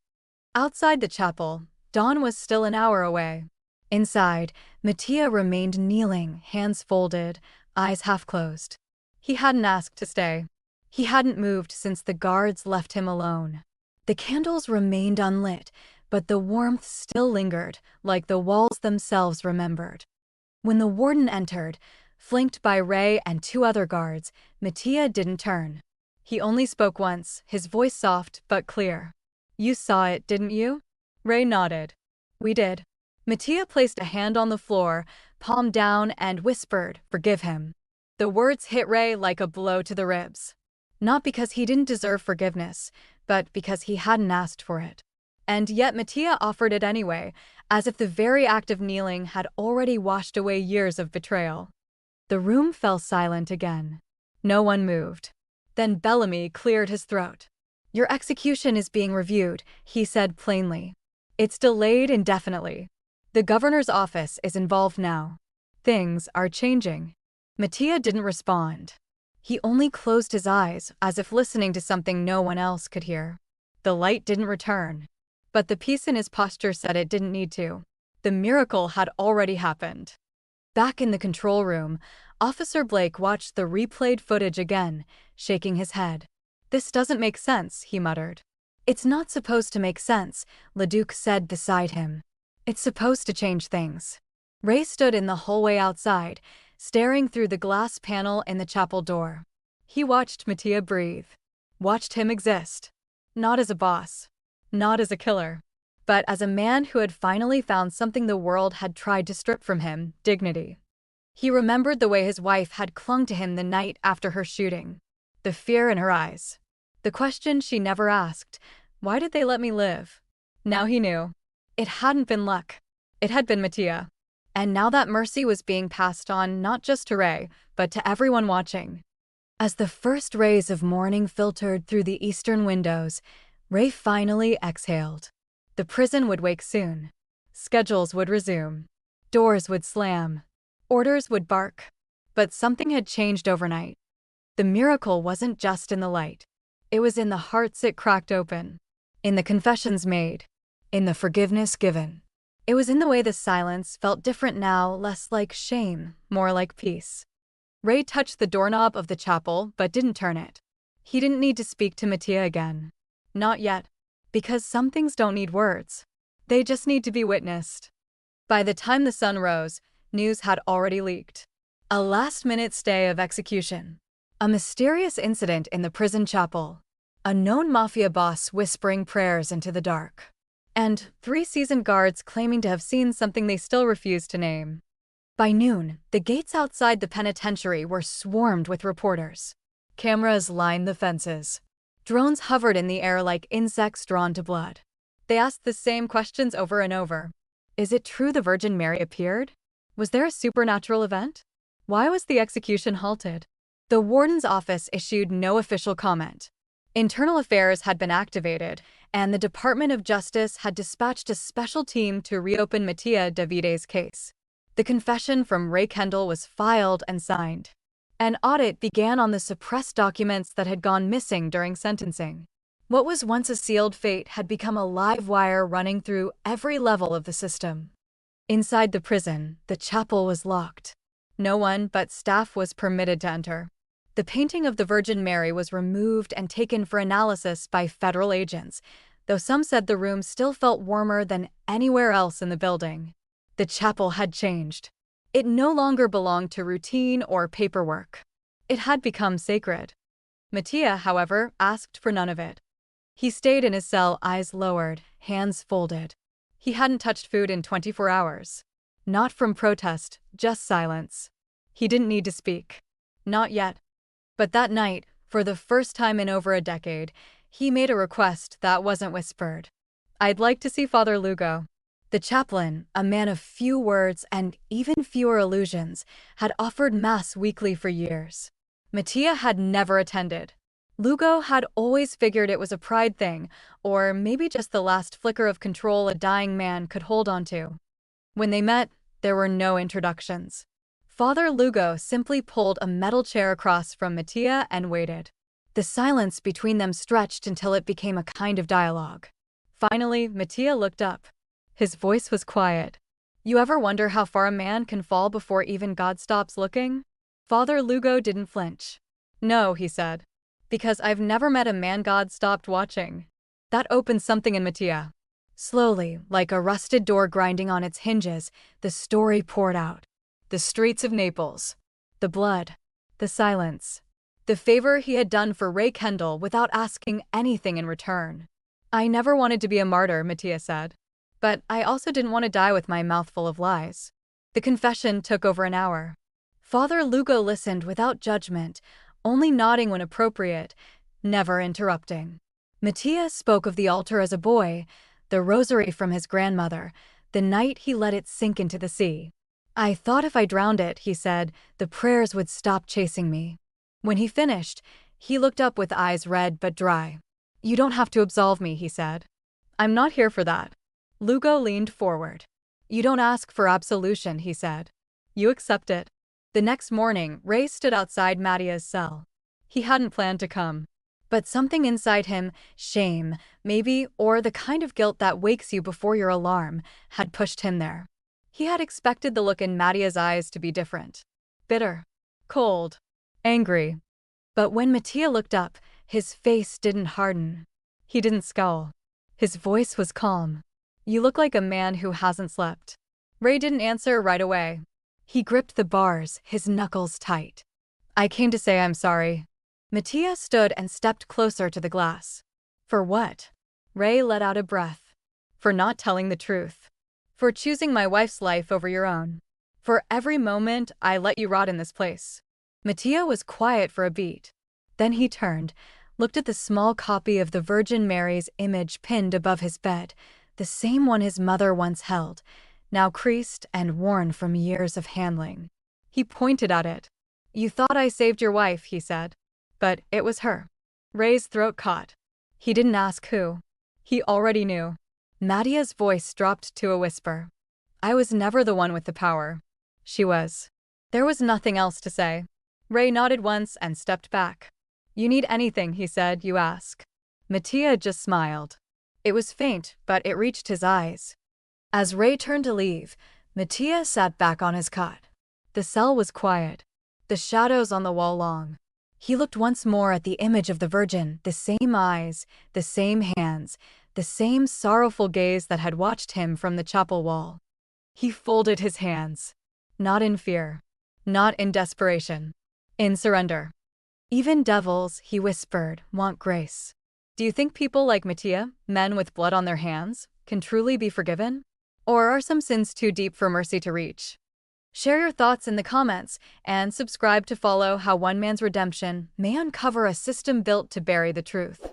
Outside the chapel, dawn was still an hour away. Inside, Mattia remained kneeling, hands folded, eyes half closed. He hadn't asked to stay. He hadn't moved since the guards left him alone. The candles remained unlit, but the warmth still lingered, like the walls themselves remembered. When the warden entered, flanked by Ray and 2 other guards, Mattia didn't turn. He only spoke once, his voice soft but clear. "You saw it, didn't you?" Ray nodded. "We did." Mattia placed a hand on the floor, palm down, and whispered, "Forgive him." The words hit Ray like a blow to the ribs. Not because he didn't deserve forgiveness, but because he hadn't asked for it. And yet Mattia offered it anyway, as if the very act of kneeling had already washed away years of betrayal. The room fell silent again. No one moved. Then Bellamy cleared his throat. "Your execution is being reviewed," he said plainly. "It's delayed indefinitely. The governor's office is involved now. Things are changing." Mattia didn't respond. He only closed his eyes, as if listening to something no one else could hear. The light didn't return. But the peace in his posture said it didn't need to. The miracle had already happened. Back in the control room, Officer Blake watched the replayed footage again, shaking his head. "This doesn't make sense," he muttered. "It's not supposed to make sense," Leduc said beside him. "It's supposed to change things." Ray stood in the hallway outside, staring through the glass panel in the chapel door. He watched Mattia breathe. Watched him exist. Not as a boss. Not as a killer. But as a man who had finally found something the world had tried to strip from him, dignity. He remembered the way his wife had clung to him the night after her shooting. The fear in her eyes. The question she never asked, "Why did they let me live?" Now he knew. It hadn't been luck. It had been Mattia. And now that mercy was being passed on not just to Ray, but to everyone watching. As the first rays of morning filtered through the eastern windows, Ray finally exhaled. The prison would wake soon. Schedules would resume. Doors would slam. Orders would bark. But something had changed overnight. The miracle wasn't just in the light. It was in the hearts it cracked open. In the confessions made. In the forgiveness given. It was in the way the silence felt different now, less like shame, more like peace. Ray touched the doorknob of the chapel but didn't turn it. He didn't need to speak to Mattia again. Not yet. Because some things don't need words. They just need to be witnessed. By the time the sun rose, news had already leaked. A last-minute stay of execution. A mysterious incident in the prison chapel. a known Mafia boss whispering prayers into the dark, and 3 seasoned guards claiming to have seen something they still refuse to name. By noon, the gates outside the penitentiary were swarmed with reporters. Cameras lined the fences. Drones hovered in the air like insects drawn to blood. They asked the same questions over and over. Is it true the Virgin Mary appeared? Was there a supernatural event? Why was the execution halted? The warden's office issued no official comment. Internal affairs had been activated, and the Department of Justice had dispatched a special team to reopen Mattia Davide's case. The confession from Ray Kendall was filed and signed. An audit began on the suppressed documents that had gone missing during sentencing. What was once a sealed fate had become a live wire running through every level of the system. Inside the prison, the chapel was locked. No one but staff was permitted to enter. The painting of the Virgin Mary was removed and taken for analysis by federal agents, though some said the room still felt warmer than anywhere else in the building. The chapel had changed. It no longer belonged to routine or paperwork. It had become sacred. Mattia, however, asked for none of it. He stayed in his cell, eyes lowered, hands folded. He hadn't touched food in 24 hours. Not from protest, just silence. He didn't need to speak. Not yet. But that night, for the first time in over a decade, he made a request that wasn't whispered. I'd like to see Father Lugo. The chaplain, a man of few words and even fewer allusions, had offered Mass weekly for years. Mattia had never attended. Lugo had always figured it was a pride thing, or maybe just the last flicker of control a dying man could hold on to. When they met, there were no introductions. Father Lugo simply pulled a metal chair across from Mattia and waited. The silence between them stretched until it became a kind of dialogue. Finally, Mattia looked up. His voice was quiet. You ever wonder how far a man can fall before even God stops looking? Father Lugo didn't flinch. No, he said. Because I've never met a man God stopped watching. That opened something in Mattia. Slowly, like a rusted door grinding on its hinges, the story poured out. The streets of Naples. The blood. The silence. The favor he had done for Ray Kendall without asking anything in return. I never wanted to be a martyr, Mattia said. But I also didn't want to die with my mouth full of lies. The confession took over an hour. Father Lugo listened without judgment, only nodding when appropriate, never interrupting. Mattia spoke of the altar as a boy, the rosary from his grandmother, the night he let it sink into the sea. I thought if I drowned it, he said, the prayers would stop chasing me. When he finished, he looked up with eyes red but dry. You don't have to absolve me, he said. I'm not here for that. Lugo leaned forward. You don't ask for absolution, he said. You accept it. The next morning, Ray stood outside Mattia's cell. He hadn't planned to come. But something inside him, shame, maybe, or the kind of guilt that wakes you before your alarm, had pushed him there. He had expected the look in Mattia's eyes to be different. Bitter. Cold. Angry. But when Mattia looked up, his face didn't harden. He didn't scowl. His voice was calm. You look like a man who hasn't slept. Ray didn't answer right away. He gripped the bars, his knuckles tight. I came to say I'm sorry. Mattia stood and stepped closer to the glass. For what? Ray let out a breath. For not telling the truth. For choosing my wife's life over your own. For every moment I let you rot in this place. Mattia was quiet for a beat. Then he turned, looked at the small copy of the Virgin Mary's image pinned above his bed, the same one his mother once held, now creased and worn from years of handling. He pointed at it. You thought I saved your wife, he said. But it was her. Ray's throat caught. He didn't ask who. He already knew. Mattia's voice dropped to a whisper. I was never the one with the power. She was. There was nothing else to say. Ray nodded once and stepped back. You need anything, he said, you ask. Mattia just smiled. It was faint, but it reached his eyes. As Ray turned to leave, Mattia sat back on his cot. The cell was quiet, the shadows on the wall long. He looked once more at the image of the Virgin, the same eyes, the same hands, the same sorrowful gaze that had watched him from the chapel wall. He folded his hands. Not in fear. Not in desperation. In surrender. Even devils, he whispered, want grace. Do you think people like Mattia, men with blood on their hands, can truly be forgiven? Or are some sins too deep for mercy to reach? Share your thoughts in the comments and subscribe to follow how one man's redemption may uncover a system built to bury the truth.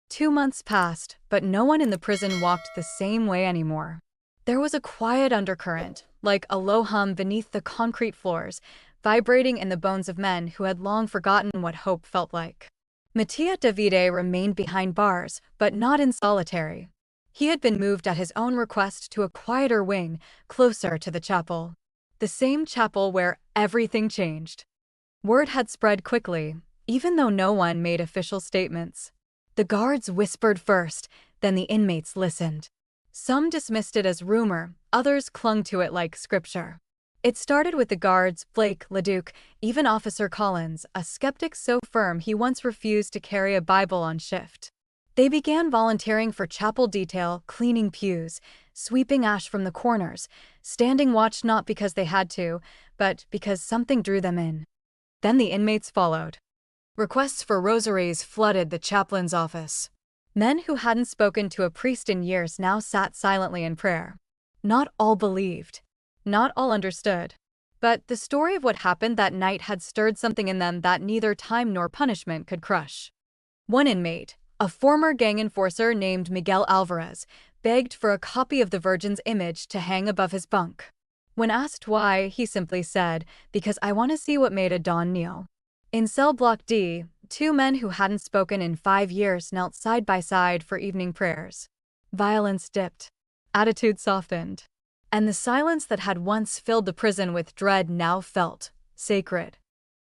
2 months passed, but no one in the prison walked the same way anymore. There was a quiet undercurrent, like a low hum beneath the concrete floors, vibrating in the bones of men who had long forgotten what hope felt like. Mattia Davide remained behind bars, but not in solitary. He had been moved at his own request to a quieter wing, closer to the chapel. The same chapel where everything changed. Word had spread quickly, even though no one made official statements. The guards whispered first, then the inmates listened. Some dismissed it as rumor, others clung to it like scripture. It started with the guards, Blake, Leduc, even Officer Collins, a skeptic so firm he once refused to carry a Bible on shift. They began volunteering for chapel detail, cleaning pews, sweeping ash from the corners, standing watch not because they had to, but because something drew them in. Then the inmates followed. Requests for rosaries flooded the chaplain's office. Men who hadn't spoken to a priest in years now sat silently in prayer. Not all believed. Not all understood. But the story of what happened that night had stirred something in them that neither time nor punishment could crush. One inmate, a former gang enforcer named Miguel Alvarez, begged for a copy of the Virgin's image to hang above his bunk. When asked why, he simply said, "Because I want to see what made a Don kneel." In cell block D, two men who hadn't spoken in 5 years knelt side by side for evening prayers. Violence dipped. Attitude softened. And the silence that had once filled the prison with dread now felt sacred.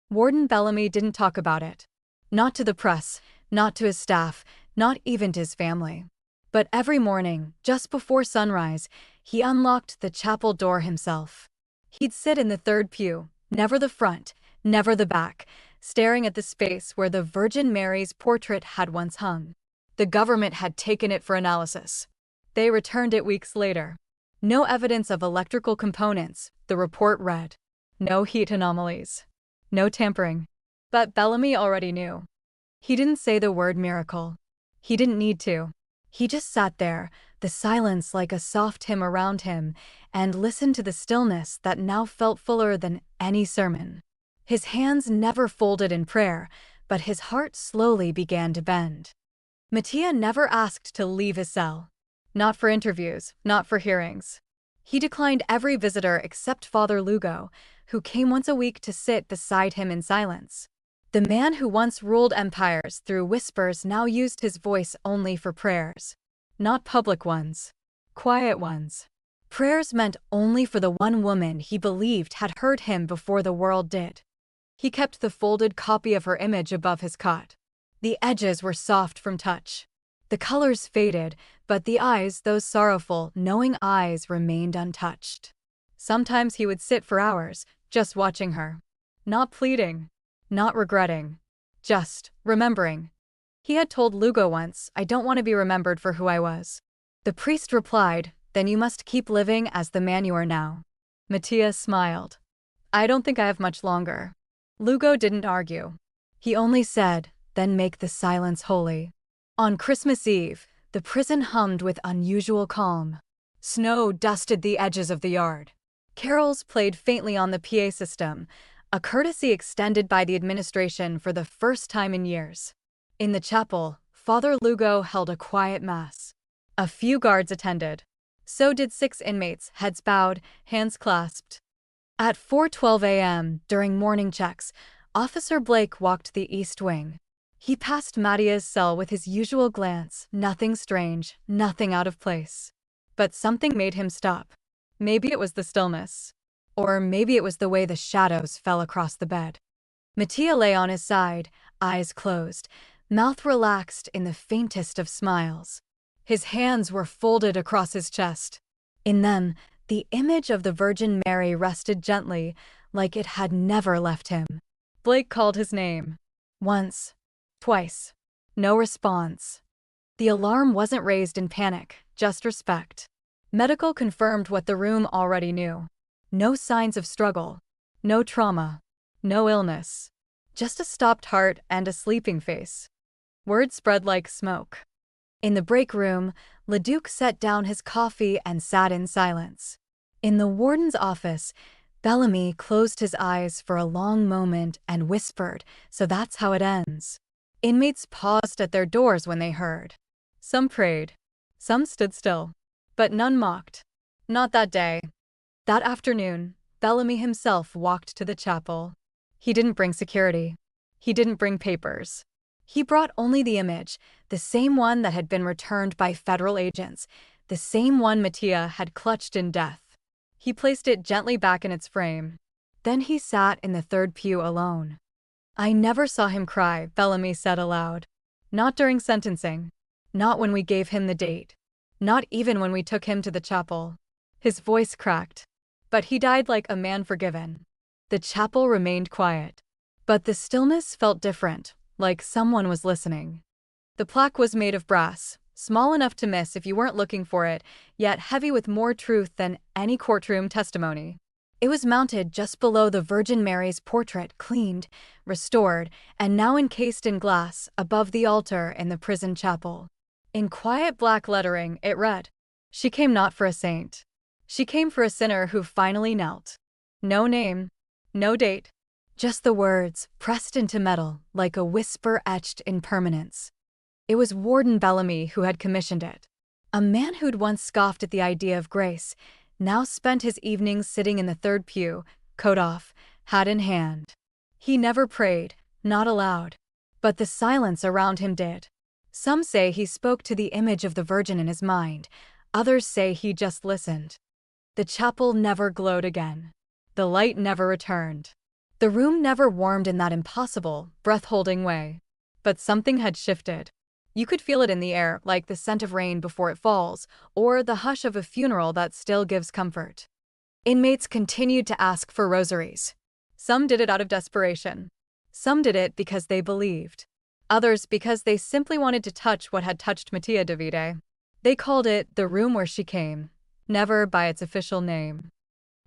Warden Bellamy didn't talk about it. Not to the press, not to his staff, not even to his family. But every morning, just before sunrise, he unlocked the chapel door himself. He'd sit in the third pew, never the front, never the back, staring at the space where the Virgin Mary's portrait had once hung. The government had taken it for analysis. They returned it weeks later. No evidence of electrical components, the report read. No heat anomalies. No tampering. But Bellamy already knew. He didn't say the word miracle. He didn't need to. He just sat there, the silence like a soft hymn around him, and listened to the stillness that now felt fuller than any sermon. His hands never folded in prayer, but his heart slowly began to bend. Mattia never asked to leave his cell. Not for interviews, not for hearings. He declined every visitor except Father Lugo, who came once a week to sit beside him in silence. The man who once ruled empires through whispers now used his voice only for prayers. Not public ones. Quiet ones. Prayers meant only for the one woman he believed had heard him before the world did. He kept the folded copy of her image above his cot. The edges were soft from touch. The colors faded, but the eyes, those sorrowful, knowing eyes, remained untouched. Sometimes he would sit for hours, just watching her. Not pleading. Not regretting. Just remembering. He had told Lugo once, "I don't want to be remembered for who I was." The priest replied, "Then you must keep living as the man you are now." Mattia smiled. "I don't think I have much longer." Lugo didn't argue. He only said, "Then make the silence holy." On Christmas Eve, the prison hummed with unusual calm. Snow dusted the edges of the yard. Carols played faintly on the PA system, a courtesy extended by the administration for the first time in years. In the chapel, Father Lugo held a quiet mass. A few guards attended. So did 6 inmates, heads bowed, hands clasped. At 4:12 a.m., during morning checks, Officer Blake walked the east wing. He passed Mattia's cell with his usual glance, nothing strange, nothing out of place. But something made him stop. Maybe it was the stillness. Or maybe it was the way the shadows fell across the bed. Mattia lay on his side, eyes closed, mouth relaxed in the faintest of smiles. His hands were folded across his chest. In them, the image of the Virgin Mary rested gently, like it had never left him. Blake called his name. Once. Twice. No response. The alarm wasn't raised in panic, just respect. Medical confirmed what the room already knew. No signs of struggle. No trauma. No illness. Just a stopped heart and a sleeping face. Word spread like smoke. In the break room, Leduc set down his coffee and sat in silence. In the warden's office, Bellamy closed his eyes for a long moment and whispered, "So that's how it ends." Inmates paused at their doors when they heard. Some prayed. Some stood still. But none mocked. Not that day. That afternoon, Bellamy himself walked to the chapel. He didn't bring security. He didn't bring papers. He brought only the image, the same one that had been returned by federal agents, the same one Mattia had clutched in death. He placed it gently back in its frame. Then he sat in the third pew alone. "I never saw him cry," Bellamy said aloud. "Not during sentencing. Not when we gave him the date. Not even when we took him to the chapel." His voice cracked. But he died like a man forgiven. The chapel remained quiet. But the stillness felt different, like someone was listening. The plaque was made of brass, small enough to miss if you weren't looking for it, yet heavy with more truth than any courtroom testimony. It was mounted just below the Virgin Mary's portrait, cleaned, restored, and now encased in glass above the altar in the prison chapel. In quiet black lettering, it read, "She came not for a saint. She came for a sinner who finally knelt." No name, no date, just the words, pressed into metal like a whisper etched in permanence. It was Warden Bellamy who had commissioned it. A man who'd once scoffed at the idea of grace, now spent his evenings sitting in the third pew, coat off, hat in hand. He never prayed, not aloud. But the silence around him did. Some say he spoke to the image of the Virgin in his mind. Others say he just listened. The chapel never glowed again. The light never returned. The room never warmed in that impossible, breath-holding way. But something had shifted. You could feel it in the air, like the scent of rain before it falls, or the hush of a funeral that still gives comfort. Inmates continued to ask for rosaries. Some did it out of desperation. Some did it because they believed. Others because they simply wanted to touch what had touched Mattia Davide. They called it the room where she came, never by its official name.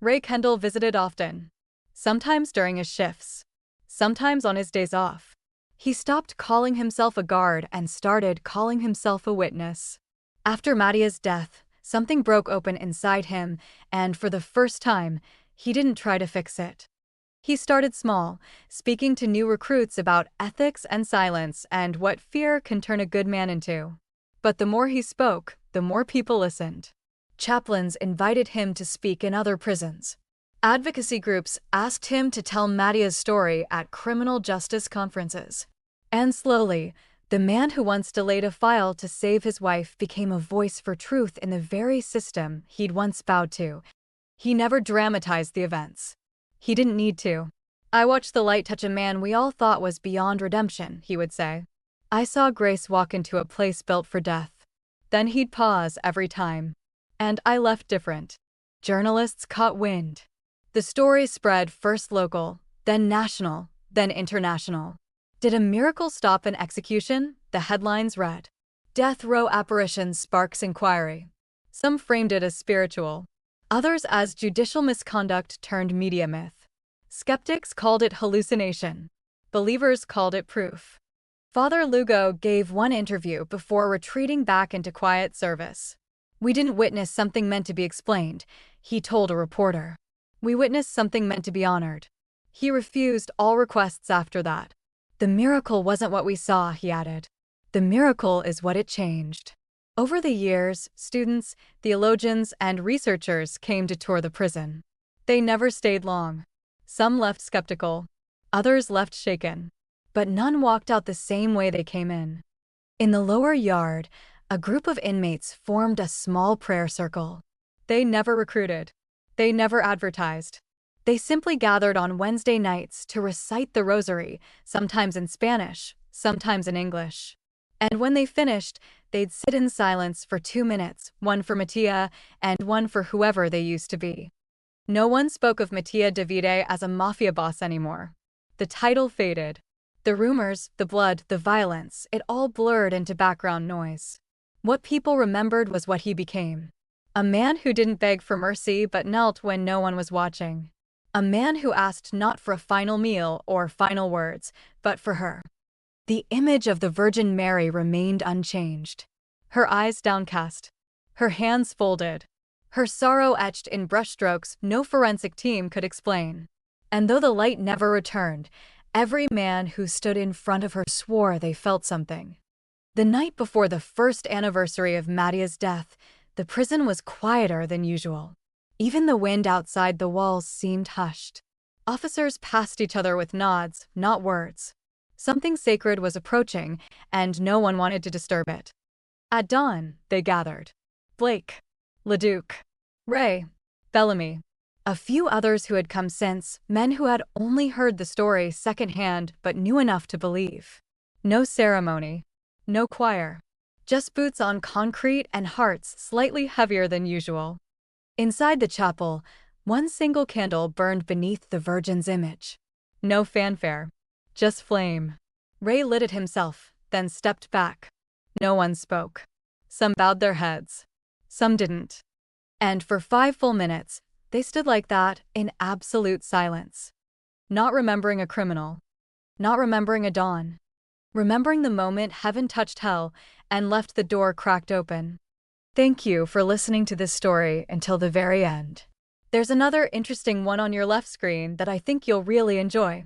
Ray Kendall visited often. Sometimes during his shifts. Sometimes on his days off. He stopped calling himself a guard and started calling himself a witness. After Mattia's death, something broke open inside him, and for the first time, he didn't try to fix it. He started small, speaking to new recruits about ethics and silence and what fear can turn a good man into. But the more he spoke, the more people listened. Chaplains invited him to speak in other prisons. Advocacy groups asked him to tell Mattia's story at criminal justice conferences. And slowly, the man who once delayed a file to save his wife became a voice for truth in the very system he'd once bowed to. He never dramatized the events. He didn't need to. "I watched the light touch a man we all thought was beyond redemption," he would say. "I saw grace walk into a place built for death." Then he'd pause every time. "And I left different." Journalists caught wind. The story spread first local, then national, then international. Did a miracle stop an execution? The headlines read. Death row apparitions sparks inquiry. Some framed it as spiritual. Others as judicial misconduct turned media myth. Skeptics called it hallucination. Believers called it proof. Father Lugo gave one interview before retreating back into quiet service. "We didn't witness something meant to be explained," he told a reporter. "We witnessed something meant to be honored." He refused all requests after that. "The miracle wasn't what we saw," he added. "The miracle is what it changed." Over the years, students, theologians, and researchers came to tour the prison. They never stayed long. Some left skeptical. Others left shaken. But none walked out the same way they came in. In the lower yard, a group of inmates formed a small prayer circle. They never recruited. They never advertised. They simply gathered on Wednesday nights to recite the rosary, sometimes in Spanish, sometimes in English. And when they finished, they'd sit in silence for 2 minutes, one for Mattia and one for whoever they used to be. No one spoke of Mattia Davide as a mafia boss anymore. The title faded. The rumors, the blood, the violence, it all blurred into background noise. What people remembered was what he became. A man who didn't beg for mercy but knelt when no one was watching. A man who asked not for a final meal or final words, but for her. The image of the Virgin Mary remained unchanged. Her eyes downcast, her hands folded, her sorrow etched in brushstrokes no forensic team could explain. And though the light never returned, every man who stood in front of her swore they felt something. The night before the first anniversary of Mattia's death, the prison was quieter than usual. Even the wind outside the walls seemed hushed. Officers passed each other with nods, not words. Something sacred was approaching, and no one wanted to disturb it. At dawn, they gathered. Blake, Leduc, Ray, Bellamy. A few others who had come since, men who had only heard the story secondhand but knew enough to believe. No ceremony, no choir. Just boots on concrete and hearts slightly heavier than usual. Inside the chapel, one single candle burned beneath the Virgin's image. No fanfare, just flame. Ray lit it himself, then stepped back. No one spoke. Some bowed their heads. Some didn't. And for 5 full minutes, they stood like that in absolute silence. Not remembering a criminal. Not remembering a dawn. Remembering the moment heaven touched hell and left the door cracked open. Thank you for listening to this story until the very end. There's another interesting one on your left screen that I think you'll really enjoy.